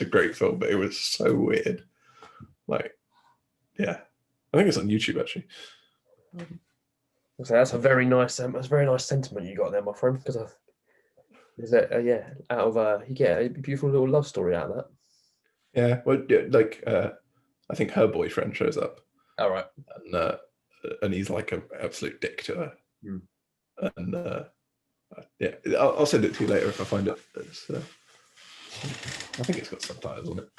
a great film, but it was so weird. Like, yeah, I think it's on YouTube actually. So that's a very nice sentiment you got there, my friend. Because you get a beautiful little love story out of that. Yeah, well, yeah, like I think her boyfriend shows up. All right. And he's like an absolute dick to her. And yeah, I'll send it to you later if I find it. I think it's got subtitles on it.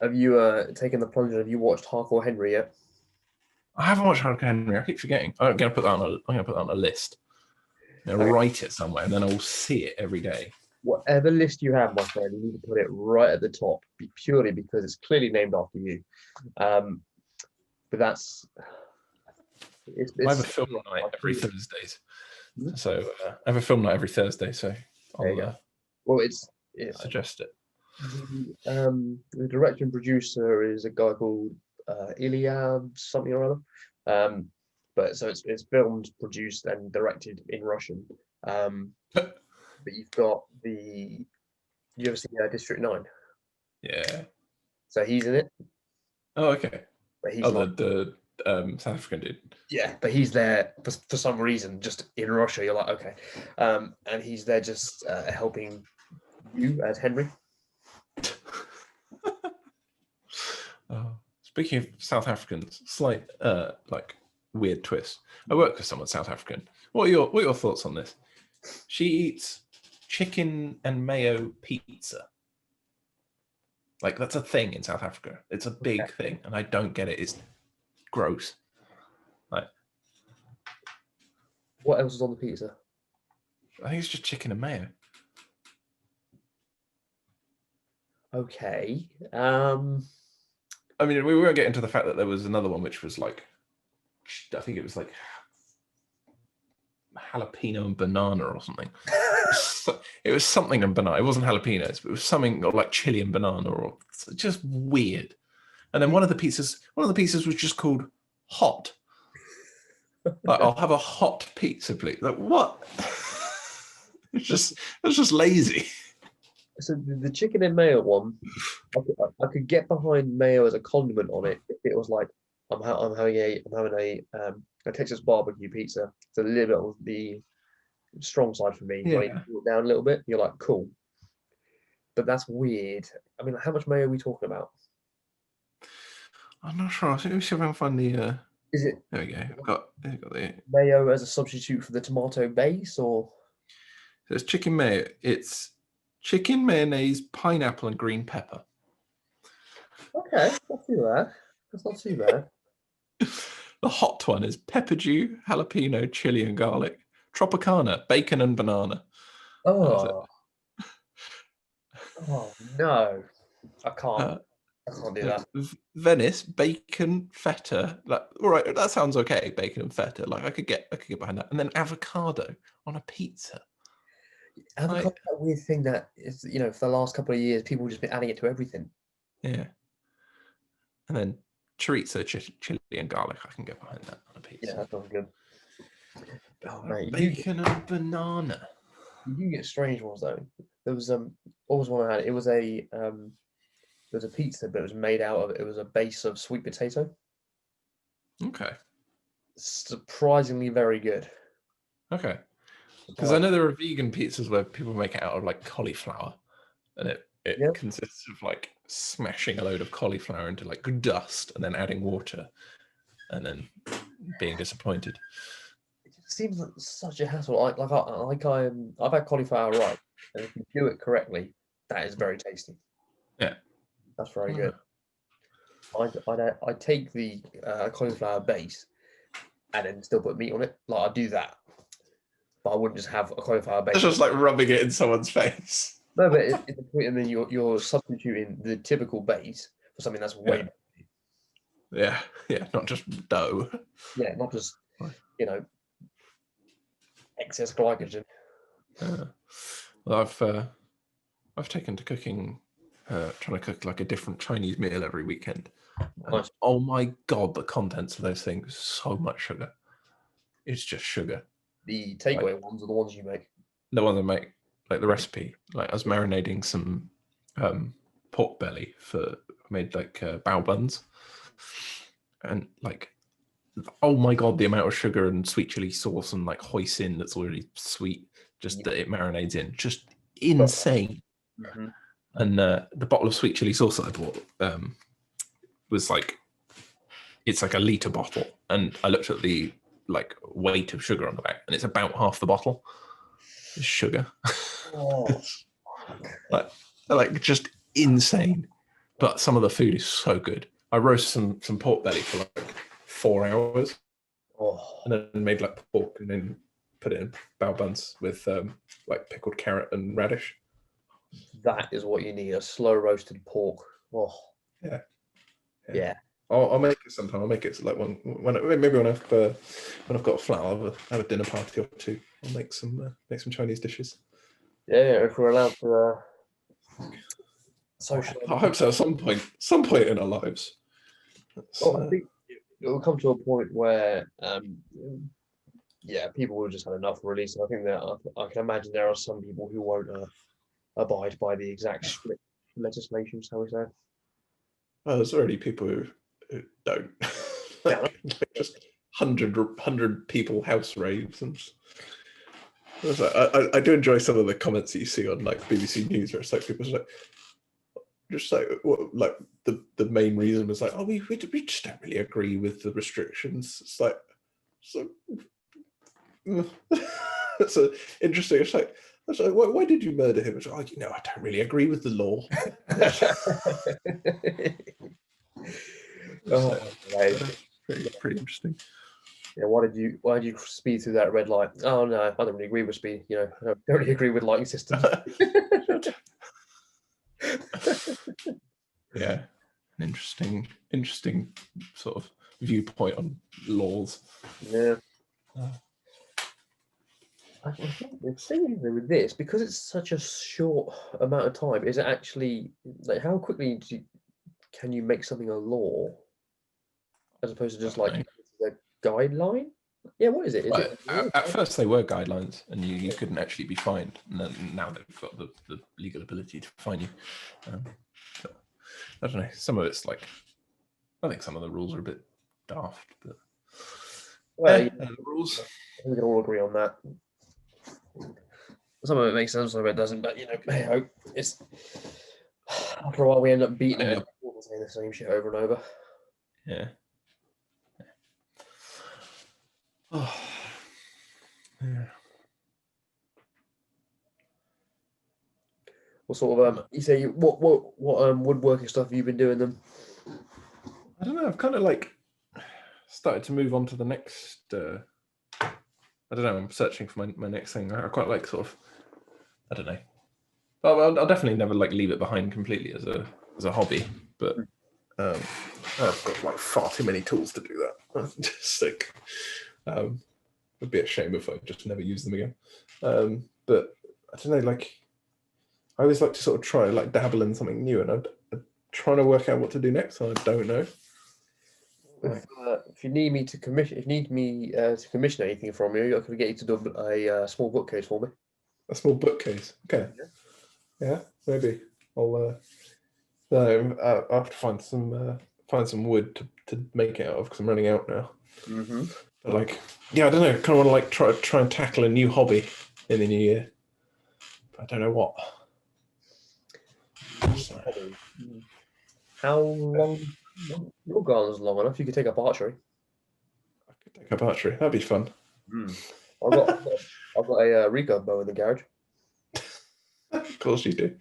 Have you taken the plunge? Have you watched Hardcore Henry yet? I haven't watched Hardcore Henry. I keep forgetting. I'm gonna put that on a list. I'm gonna write it somewhere, and then I'll see it every day. Whatever list you have, my friend, you need to put it right at the top, purely because it's clearly named after you. But that's. I have a film night every Thursdays, so I have a film night every Thursday. So I'll suggest it. The director and producer is a guy called Ilya something or other. But so it's filmed, produced, and directed in Russian. But you've got you ever see District 9? Yeah. So he's in it. Oh, okay. But he's the South African dude. Yeah, but he's there for some reason, just in Russia. You're like, okay. And he's there just helping you as Henry. Speaking of South Africans, slight like weird twist. I work with someone South African. What are your thoughts on this? She eats chicken and mayo pizza. Like that's a thing in South Africa. It's a big thing, and I don't get it. It's gross. Like, what else is on the pizza? I think it's just chicken and mayo. Okay. I mean, we won't get into the fact that there was another one which was like, I think it was like jalapeno and banana or something. It was something and banana. It wasn't jalapenos, but it was something like chili and banana, or just weird. And then one of the pizzas was just called hot. Like, I'll have a hot pizza, please. Like, what? It's just lazy. So the chicken and mayo one, I could get behind mayo as a condiment on it if it was like I'm having a Texas barbecue pizza. It's a little bit on the strong side for me. Yeah. You cool it down a little bit. You're like, cool. But that's weird. I mean, how much mayo are we talking about? I'm not sure. I think we should find the. Is it? There we go. I've got the mayo as a substitute for the tomato base, or? So it's chicken mayo. It's chicken, mayonnaise, pineapple, and green pepper. Okay, not too bad. That's not too bad. The hot one is pepper dew, jalapeno, chili, and garlic. Tropicana, bacon and banana. Oh. Oh no, I can't. I can't do that. Venice, bacon, feta. Like, all right, that sounds okay. Bacon and feta. Like, I could get behind that. And then avocado on a pizza. Avocado, that weird thing that is, for the last couple of years, people have just been adding it to everything. Yeah. And then chorizo, chili and garlic. I can get behind that on a pizza. Yeah, that sounds good. Oh, mate, bacon and banana. You do get strange ones though. There was what was one I had? It was a pizza, but it was made out of, it was a base of sweet potato. Okay. Surprisingly very good. Okay. Because I know there are vegan pizzas where people make it out of like cauliflower, and it consists of like smashing a load of cauliflower into like dust and then adding water, and then being disappointed. It just seems like such a hassle. I've had cauliflower rice, and if you do it correctly, that is very tasty. Yeah, that's very good. I take the cauliflower base and then still put meat on it. Like I do that, but I wouldn't just have a cauliflower base. It's just like rubbing it in someone's face. No, but it's the point, and then you're substituting the typical base for something that's way better. Yeah, not just dough. Yeah, not just excess glycogen. Well, I've taken to cooking, trying to cook like a different Chinese meal every weekend. Nice. Oh my god, the contents of those things, so much sugar. It's just sugar. The takeaway ones are the ones you make. The ones I make, like the recipe. Like I was marinating some pork belly I made like bao buns, and like, oh my god, the amount of sugar and sweet chili sauce and like hoisin that's already sweet, just that it marinates in, just insane. Mm-hmm. And the bottle of sweet chili sauce that I bought was like, it's like a litre bottle, and I looked at the like weight of sugar on the back, and it's about half the bottle is sugar. Oh. like just insane. But some of the food is so good. I roasted some pork belly for like 4 hours, and then made like pork, and then put it in bao buns with like pickled carrot and radish. That is what you need, a slow roasted pork. Yeah. I'll make it sometime. I'll make it like when I've got a flat, I'll have a dinner party or two. I'll make some Chinese dishes. Yeah, if we're allowed to social. I hope so. At some point in our lives. I think it will come to a point where people will just have enough release. I think that I can imagine there are some people who won't abide by the exact strict legislation, shall we say. Well, there's already people who don't. like just 100 people house raves, and I do enjoy some of the comments that you see on like BBC News, where it's like people the main reason was like, oh, we just don't really agree with the restrictions. It's like, so it's interesting. It's like, why did you murder him? It's like, I don't really agree with the law. Pretty interesting. Yeah, why did you speed through that red light? Oh no, I don't really agree with speed. I don't really agree with lighting systems. Yeah, an interesting sort of viewpoint on laws. Yeah. I think the thing with this, because it's such a short amount of time, is it actually like how quickly can you make something a law, as opposed to just like a guideline? Yeah, what is it? At first they were guidelines, and you couldn't actually be fined, and then now they've got the legal ability to fine you. I don't know. Some of it's like, I think some of the rules are a bit daft, but the rules. We can all agree on that. Some of it makes sense, some of it doesn't. But hey, it's after a while we end up beating it, saying the same shit over and over. Yeah. Oh. Yeah. What sort of you say what woodworking stuff have you been doing then? I don't know. I've kind of like started to move on to the next. I don't know. I'm searching for my next thing. I quite like sort of. I don't know. Well, I'll definitely never like leave it behind completely as a hobby, but I've got like far too many tools to do that. Just like, it'd be a shame if I just never use them again. But I don't know, like I always like to sort of try like dabble in something new, and I'm trying to work out what to do next, and I don't know. If you need me to commission, to commission anything from you, I could get you to do a small bookcase for me. A small bookcase. Okay. Yeah, maybe. I'll I'll have to find some wood to make it out of because I'm running out now. But like, yeah, I don't know. Kind of want to like try and tackle a new hobby in the new year. But I don't know what. So, How long? Your garden's long enough. You could take up archery. I could take up archery. That'd be fun. I've got a recurve bow in the garage. Of course you do.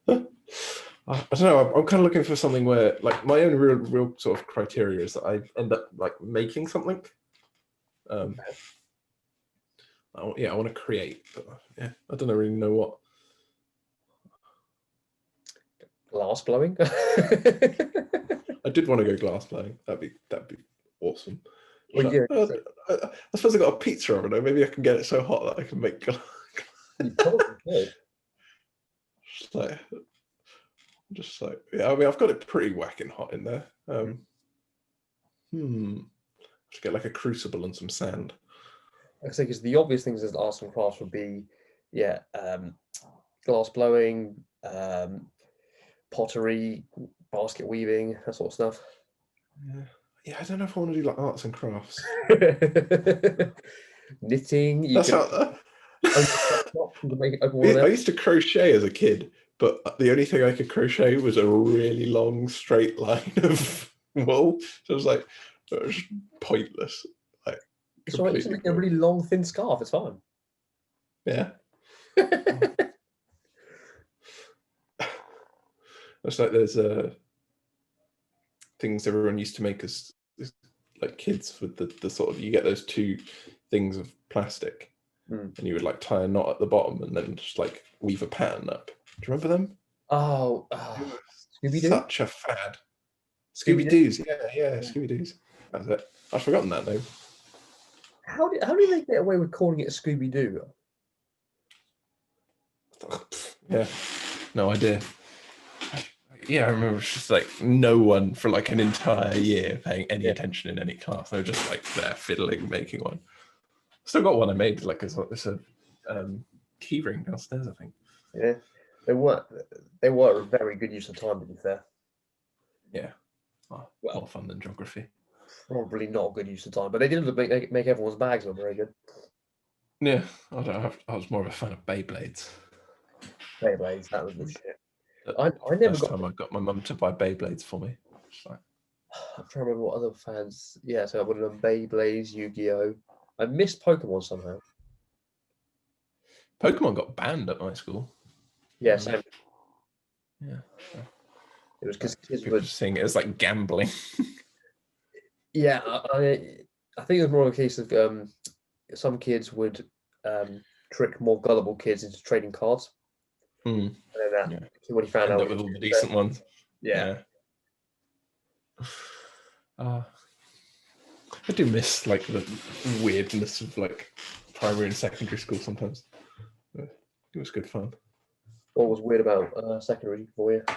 I don't know. I'm kind of looking for something where, like, my own real sort of criteria is that I end up like making something. I want to create, but yeah, I don't really know what. Glass blowing. I did want to go glass blowing. That'd be awesome. Well, yeah, I suppose I got a pizza oven. Or maybe I can get it so hot that I can make glass. you probably could. Just like yeah. I mean, I've got it pretty whacking hot in there. Just get like a crucible and some sand. I say because the obvious things as arts and crafts would be, glass blowing, pottery, basket weaving, that sort of stuff. Yeah, I don't know if I want to do like arts and crafts. Knitting. I used to crochet as a kid, but the only thing I could crochet was a really long straight line of wool. So it was like, it was pointless. Like, it's right, you can make a really long, thin scarf. It's fine. Yeah. It's like there's things everyone used to make as like kids with the sort of, you get those two things of plastic and you would like tie a knot at the bottom and then just like weave a pattern up. Do you remember them? Oh, Scooby-Doo? Such a fad. Scooby-Doo's, yeah, Scooby-Doo's. That's it. I've forgotten that name. How did they get away with calling it a Scooby-Doo? Yeah, no idea. Yeah, I remember it's just like no one for like an entire year paying any attention in any class. They were just like there fiddling, making one. Still got one I made, like it's a key ring downstairs, I think. Yeah, they were a very good use of time, to be fair. Yeah, more fun than geography. Probably not a good use of time, but they did make everyone's bags look very good. Yeah, I was more of a fan of Beyblades. Beyblades, that was the shit. I got my mum to buy Beyblades for me. I'm trying to remember what other fans. Yeah, so I would have done Beyblades, Yu-Gi-Oh. I missed Pokemon somehow. Pokemon got banned at my school. Yeah, same. Yeah. It was because kids were saying it was like gambling. Yeah, I think it was more of a case of some kids would trick more gullible kids into trading cards. And then when he found out with all the decent ones. Yeah. I do miss like the weirdness of like primary and secondary school sometimes. It was good fun. What was weird about secondary for you? I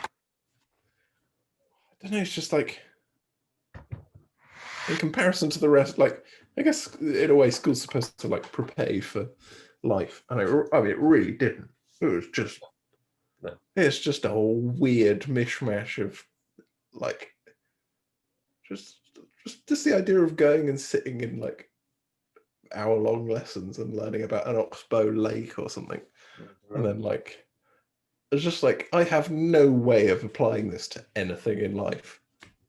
don't know, it's just like in comparison to the rest, like I guess in a way school's supposed to like prepare you for life. And it really didn't. It was just it's just a weird mishmash of like just the idea of going and sitting in like hour-long lessons and learning about an oxbow lake or something. And then like it's just like I have no way of applying this to anything in life.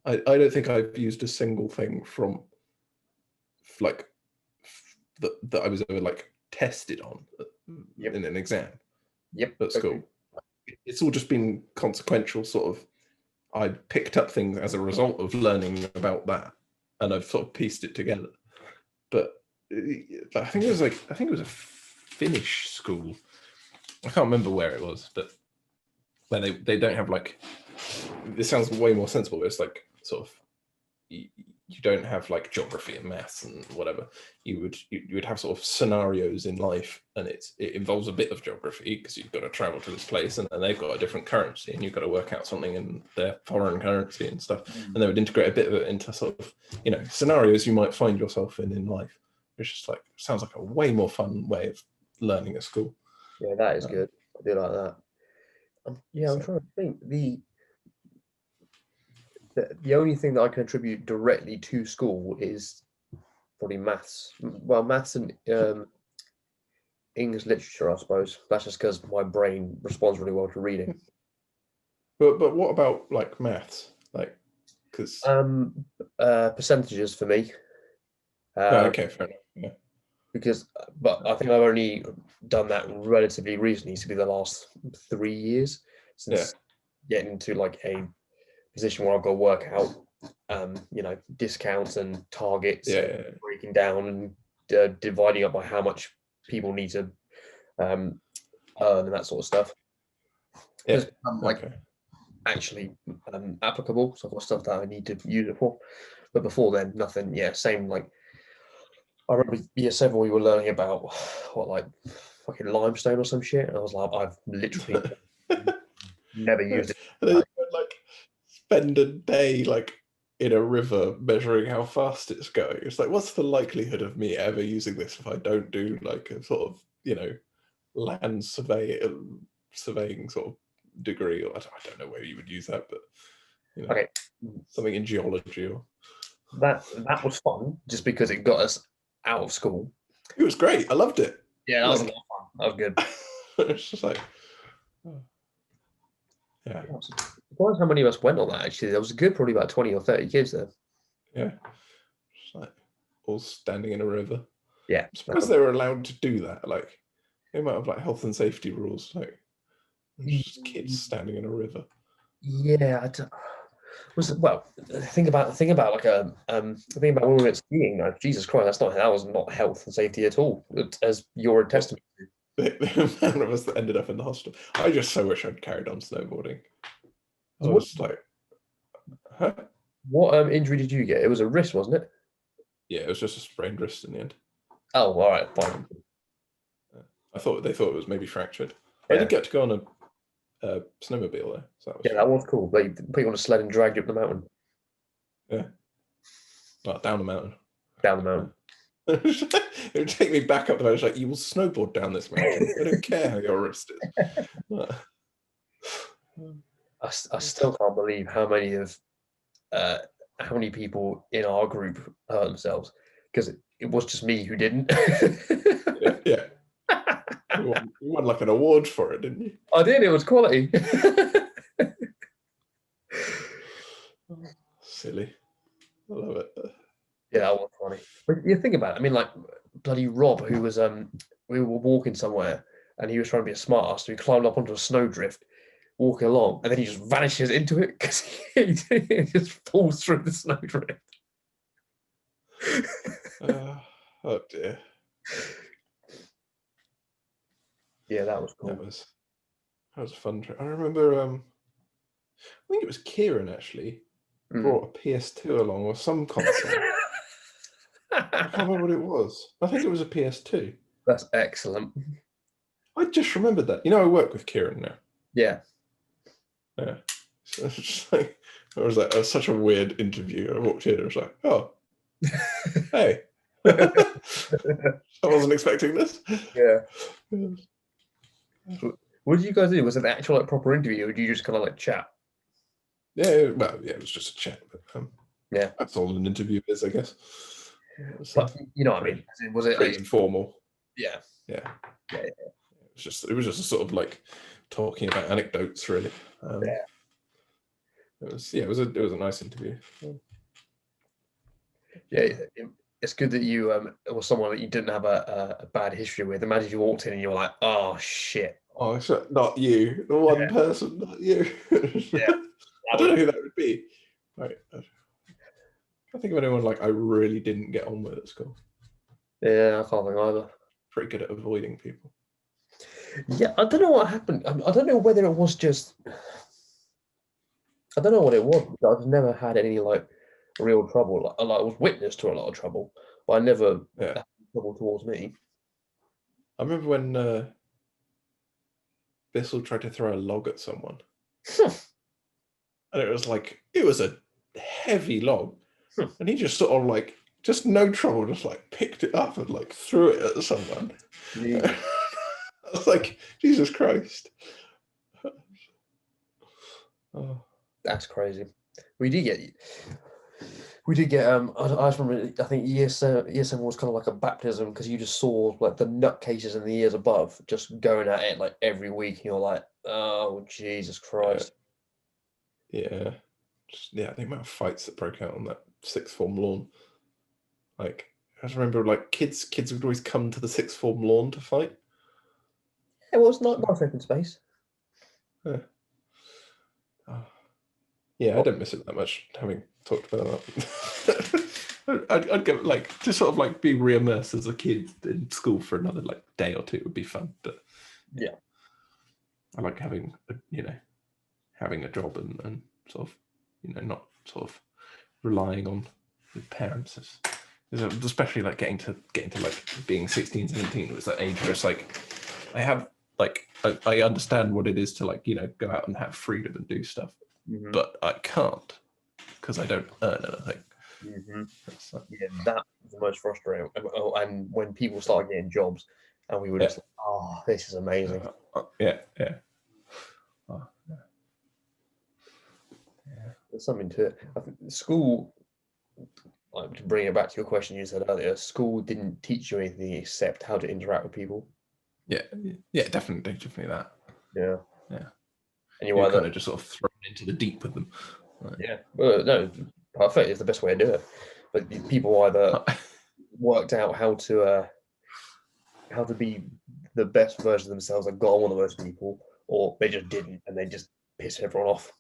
I don't think I've used a single thing from like that I was ever like tested on in an exam at school. Okay. It's all just been consequential sort of. I picked up things as a result of learning about that, and I've sort of pieced it together. But I think it was a Finnish school. I can't remember where it was, but where they don't have like this sounds way more sensible. But it's like sort of you don't have like geography and maths and whatever. You would have sort of scenarios in life, and it involves a bit of geography because you've got to travel to this place, and then they've got a different currency, and you've got to work out something in their foreign currency and stuff. And they would integrate a bit of it into sort of scenarios you might find yourself in life. It's just like sounds like a way more fun way of learning at school. Yeah, that is good. I do like that. I'm trying to think. The only thing that I can attribute directly to school is probably maths. Well, maths and English literature, I suppose. That's just because my brain responds really well to reading. But what about like maths? Like, because percentages for me. okay, fair enough. Yeah. But I think I've only done that relatively recently, to be the last 3 years since getting into like a position where I've got to work out, discounts and targets, breaking down and dividing up by how much people need to earn and that sort of stuff. It's actually applicable. So I've got stuff that I need to use it for. But before then, nothing. Yeah, same. Like I remember year 7 we were learning about fucking limestone or some shit, and I was like, I've literally never used it. And then you would like spend a day like in a river measuring how fast it's going. It's like, what's the likelihood of me ever using this if I don't do like a sort of land surveying sort of degree? Or I don't know where you would use that, but something in geology or that was fun just because it got us out of school. It was great. I loved it. Yeah, that was a lot of fun. That was good. It's just like, yeah. Surprised how many of us went on that. Actually, there was a good probably about 20 or 30 kids there. Yeah, just like all standing in a river. Yeah, I'm surprised they were allowed to do that. Like they might have like health and safety rules. Like just kids standing in a river. Yeah, think about like think about when we went skiing. Like, Jesus Christ, that was not health and safety at all, as you're a testament to. The amount of us that ended up in the hospital. I just so wish I'd carried on snowboarding. I was like, huh? What injury did you get? It was a wrist, wasn't it? Yeah, it was just a sprained wrist in the end. Oh, all right, fine. They thought it was maybe fractured. Yeah. I did get to go on a snowmobile though. So that was cool. They put you on a sled and dragged you up the mountain. Yeah. Well, down the mountain. Down the mountain. It would take me back up the mountain. It's like, you will snowboard down this mountain. I don't care how your wrist is. I still can't believe how many people in our group hurt themselves, because it was just me who didn't. Yeah. You won like an award for it, didn't you? I did. It was quality. Silly. I love it. Yeah, that was funny. But you think about it. I mean, like bloody Rob, who was we were walking somewhere and he was trying to be a smart ass, so he climbed up onto a snowdrift, walking along, and then he just vanishes into it because he just falls through the snowdrift. Oh dear. Yeah, that was cool. That was a fun trip. I remember. I think it was Kieran actually brought a PS2 along or some console. I can't remember what it was. I think it was a PS2. That's excellent. I just remembered that. I work with Kieran now. Yeah. Yeah. So it's just like, it was such a weird interview. I walked in and I was like, oh, hey. I wasn't expecting this. Yeah. What did you guys do? Was it an actual proper interview, or did you just kind of chat? Yeah, well, yeah, it was just a chat. But, yeah, that's all an interview is, I guess. But you know what I mean? Was it pretty informal? Yeah. It was just a sort of like talking about anecdotes, really. It was a nice interview. Yeah, it's good that you it was someone that you didn't have a bad history with. Imagine if you walked in and you were like, oh shit. Oh, not you. The one person, not you. Yeah. I don't know who that would be. Right. I can't think of anyone I really didn't get on with at school. Yeah, I can't think either. Pretty good at avoiding people. Yeah, I don't know what happened. I don't know whether it was just I don't know what it was. But I've never had any like real trouble. I was witness to a lot of trouble, but I never Yeah. had trouble towards me. I remember when Bissell tried to throw a log at someone, and it was a heavy log, and he just sort of like just no trouble, just like picked it up and like threw it at someone. Jesus, I was like, Jesus Christ. Oh, that's crazy. We did get I just remember I think year seven was kind of like a baptism because you just saw like the nutcases in the years above just going at it like every week and you're like, oh Jesus yeah. Christ. Yeah. Just, yeah, the amount of fights that broke out on that sixth form lawn. Like, I just remember like kids would always come to the sixth form lawn to fight. Yeah, well, it's not So, nice open space. yeah. Oh. Yeah, I Well, don't miss it that much, having talked about that. I'd go like to sort of like be re-immersed as a kid in school for another like day or two would be fun. But yeah. I like having having a job and sort of not sort of relying on the parents, especially like getting to like being 16, 17 was that age where it's like I have like I understand what it is to like go out and have freedom and do stuff, Hmm. but I can't because I don't earn anything. Hmm. Like, Yeah, that was the most frustrating. And when people started getting jobs, and we were yeah, just like, oh, this is amazing. yeah, yeah. Oh, yeah. There's something to it. I think school, like to bring it back to your question you said earlier, school didn't teach you anything except how to interact with people. Yeah, yeah, definitely that. Yeah, Yeah, and you you're either kind of just sort of thrown into the deep with them. Like, yeah, well, no, perfect is the best way to do it. But people either worked out how to be the best version of themselves and got on with most people, or they just didn't and they just pissed everyone off.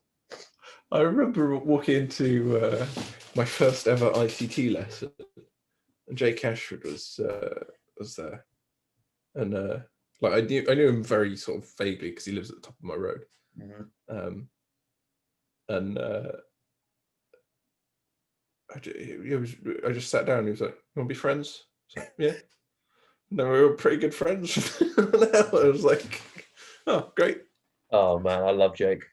I remember walking into my first ever ICT lesson, and Jake Ashford was there, and like I knew him very sort of vaguely because he lives at the top of my road, Hmm. um, and I just sat down. And he was like, "You want to be friends?" I was like, "Yeah." No, we were pretty good friends. I was like, "Oh, great." Oh man, I love Jake.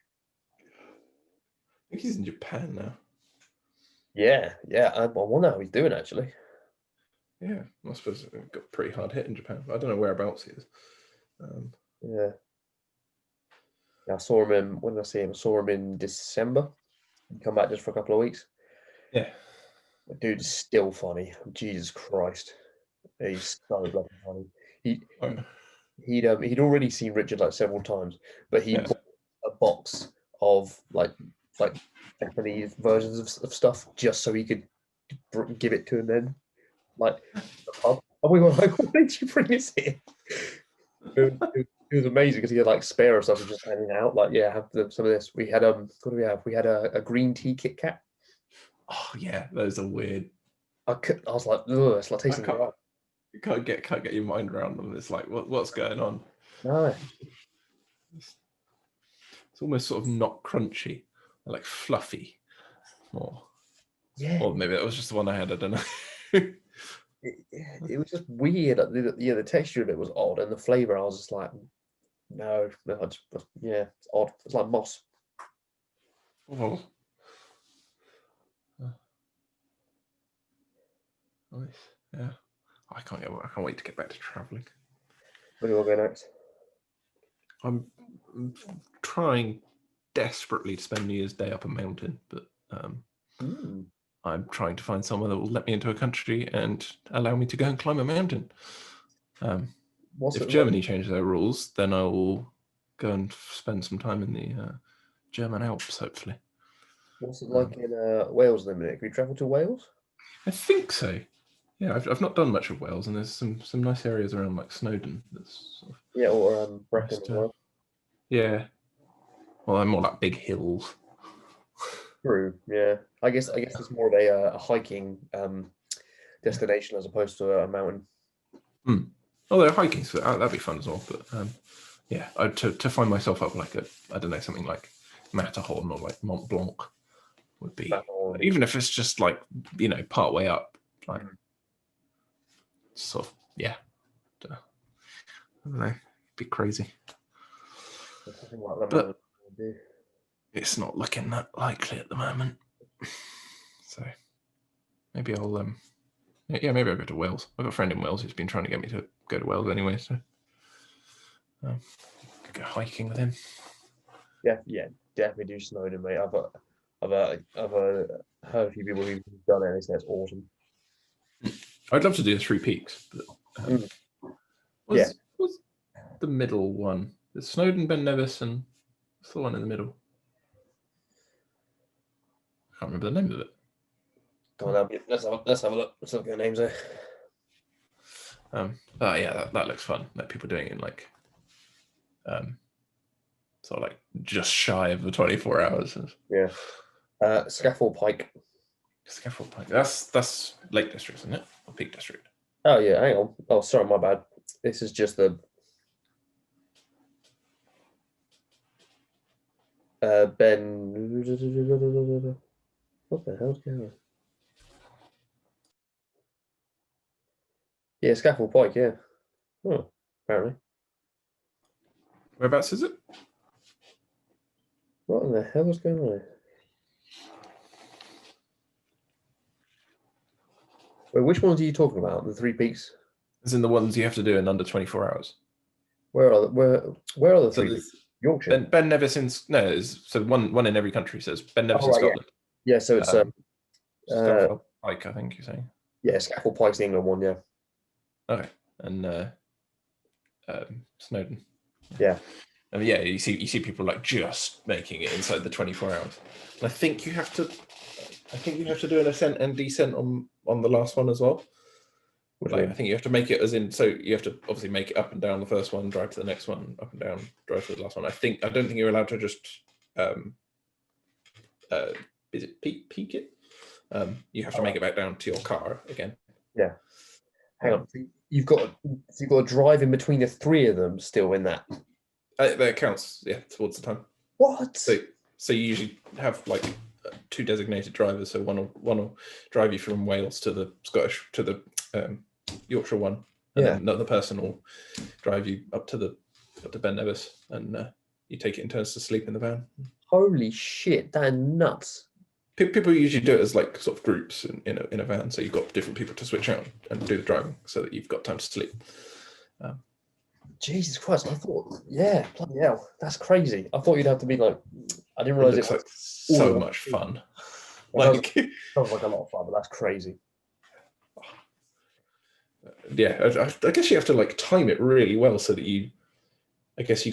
I think he's in Japan now. Yeah, yeah. I wonder how he's doing actually. Yeah, I suppose he got pretty hard hit in Japan. I don't know whereabouts he is. Yeah. Yeah, I saw him in when did I see him? I saw him in December. He come back just for a couple of weeks. Yeah. The dude's still funny. Jesus Christ. He's so bloody funny. He he Oh, he'd already seen Richard like several times, but he yeah. bought a box of like Japanese versions of stuff just so he could give it to him then, like the pub. And we were like, "Why did you bring this here?" It was amazing because he had like spare of stuff and just handing out. Like, yeah, have some of this. We had what do we have? We had a green tea Kit Kat. Oh yeah, those are weird. I was like, ugh, it's like I tasting can't grass. you can't get your mind around them. It's like what's going on? No, It's almost sort of not crunchy, like fluffy more. yeah, Or maybe that was just the one I had. I don't know. it was just weird. Like, yeah, the texture of it was odd, and the flavor, I was just like, no, no, yeah, it's odd. It's like moss. Oh, nice. Yeah. I can't wait to get back to traveling. Where do you want to go next? I'm trying desperately to spend New Year's Day up a mountain, but Hmm. I'm trying to find someone that will let me into a country and allow me to go and climb a mountain. What's If it like? Germany change their rules, then I will go and spend some time in the German Alps, hopefully. What's it like in Wales at the minute? Have you travelled to Wales? I think so. Yeah, I've not done much of Wales, and there's some nice areas around like Snowdon. That's sort of Yeah, or nice Brecon as to. well. Yeah, well, I'm more like big hills. True. Yeah, I guess it's more of a hiking destination as opposed to a mountain. Hmm. Although hiking, so that'd be fun as well. But yeah, to find myself up like I don't know, something like Matterhorn or like Mont Blanc would be, Matterhorn. even if it's just like, part way up, like sort of, I don't know, it'd be crazy. But it's not looking that likely at the moment. So maybe I'll maybe I'll go to Wales. I've got a friend in Wales who's been trying to get me to go to Wales anyway, so go hiking with him. Yeah, definitely do Snowdon, mate. I've heard a few people who've done it and they say it's awesome. I'd love to do the Three Peaks, but what's the middle one? There's Snowdon, Ben Nevis, and what's the one in the middle? I can't remember the name of it. Come on, let's have a look. Let's look at the names there. That looks fun. Like people doing it in like, sort of like just shy of the 24 hours. Yeah. Scaffold Pike. Scaffold Pike. That's Lake District, isn't it? Or Peak District? Oh yeah, hang on. Oh, sorry, my bad. This is just the Ben. What the hell's going on? Yeah, Scaffold Pike. Yeah. Oh, apparently. Whereabouts is it? What in the hell is going on here? Wait, which ones are you talking about? The Three Peaks? As in the ones you have to do in under 24 hours. Where are the Three Peaks? Yorkshire. Ben Nevis so one in every country says Ben Nevis in Scotland. Yeah, so it's Scaffold Pike, I think you're saying. Yeah, Scaffold Pike's the England one, yeah. Okay. And Snowdon. Yeah. And you see people like just making it inside the 24 hours. And I think you have to do an ascent and descent on the last one as well. I think you have to make it as in, so you have to obviously make it up and down the first one, drive to the next one, up and down, drive to the last one. I don't think you're allowed to just is it peak it? You have to make it back down to your car again. Yeah. Hang on. You've got to drive in between the three of them still in that. That counts, towards the time. What? So you usually have like two designated drivers. So one will drive you from Wales to the Scottish to the Yorkshire one, and then another person will drive you up to Ben Nevis, and you take it in turns to sleep in the van. Holy shit, that's nuts. People usually do it as like sort of groups in a van, so you've got different people to switch out and do the driving, so that you've got time to sleep. Jesus Christ! I thought, bloody hell, that's crazy. I thought you'd have to be like, I didn't realize it was like so much fun. Like, sounds like a lot of fun, but that's crazy. Yeah, I guess you have to like time it really well so that you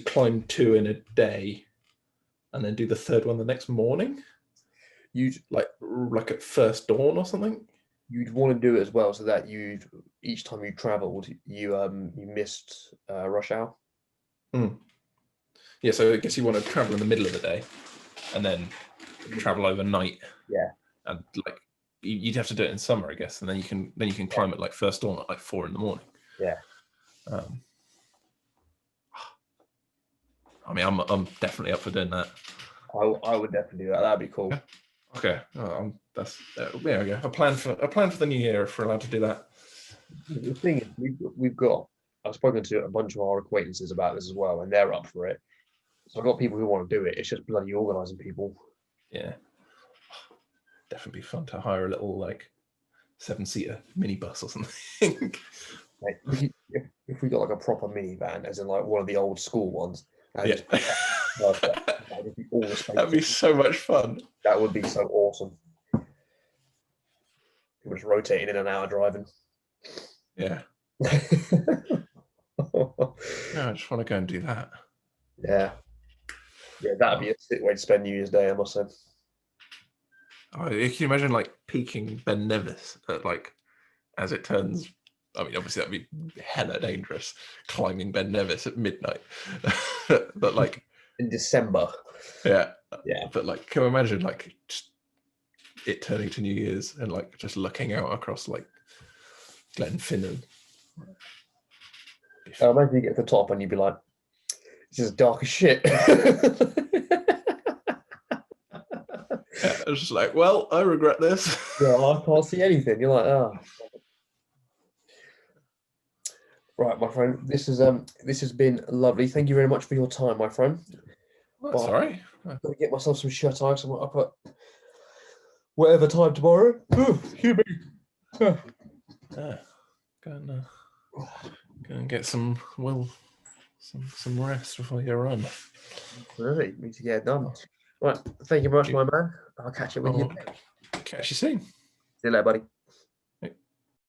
climb 2 in a day, and then do the third one the next morning. You'd like at first dawn or something. You'd want to do it as well, so that each time you travelled, you missed rush hour. Yeah, so I guess you want to travel in the middle of the day, and then travel overnight. Yeah, and like you'd have to do it in summer, I guess, and then you can climb at like first dawn at like 4 in the morning. Yeah. I mean, I'm definitely up for doing that. I would definitely do that. That'd be cool. Yeah. Okay, that's there we go. A plan for the new year if we're allowed to do that. The thing is, I've spoken to a bunch of our acquaintances about this as well, and they're up for it. So I've got people who want to do it. It's just bloody organising people. Yeah, definitely fun to hire a little like 7-seater minibus or something. Like, if we got like a proper minivan, as in like one of the old school ones. Yeah. That'd be so much fun. That would be so awesome. People just rotating in and out of driving. Yeah. I just want to go and do that. Yeah, that'd be a sick way to spend New Year's Day, I must say. Oh, can you imagine like peaking Ben Nevis at like as it turns? I mean, obviously that'd be hella dangerous, climbing Ben Nevis at midnight. But like in December. Yeah. But like, can you imagine like just it turning to New Year's and like just looking out across like Glenfinnan? Imagine you get to the top and you'd be like, "This is dark as shit." I was just like, well, I regret this. Yeah, I can't see anything. You're like, oh. Right, my friend. This has been lovely. Thank you very much for your time, my friend. That's But all right. I'm gonna get myself some shut eye. So I'm up at whatever time tomorrow. Excuse me. Yeah, go and get some rest before you run. Right, need to get it done. Right, thank you very much, my man. I'll catch up with you. I'll catch you soon. See you later, buddy.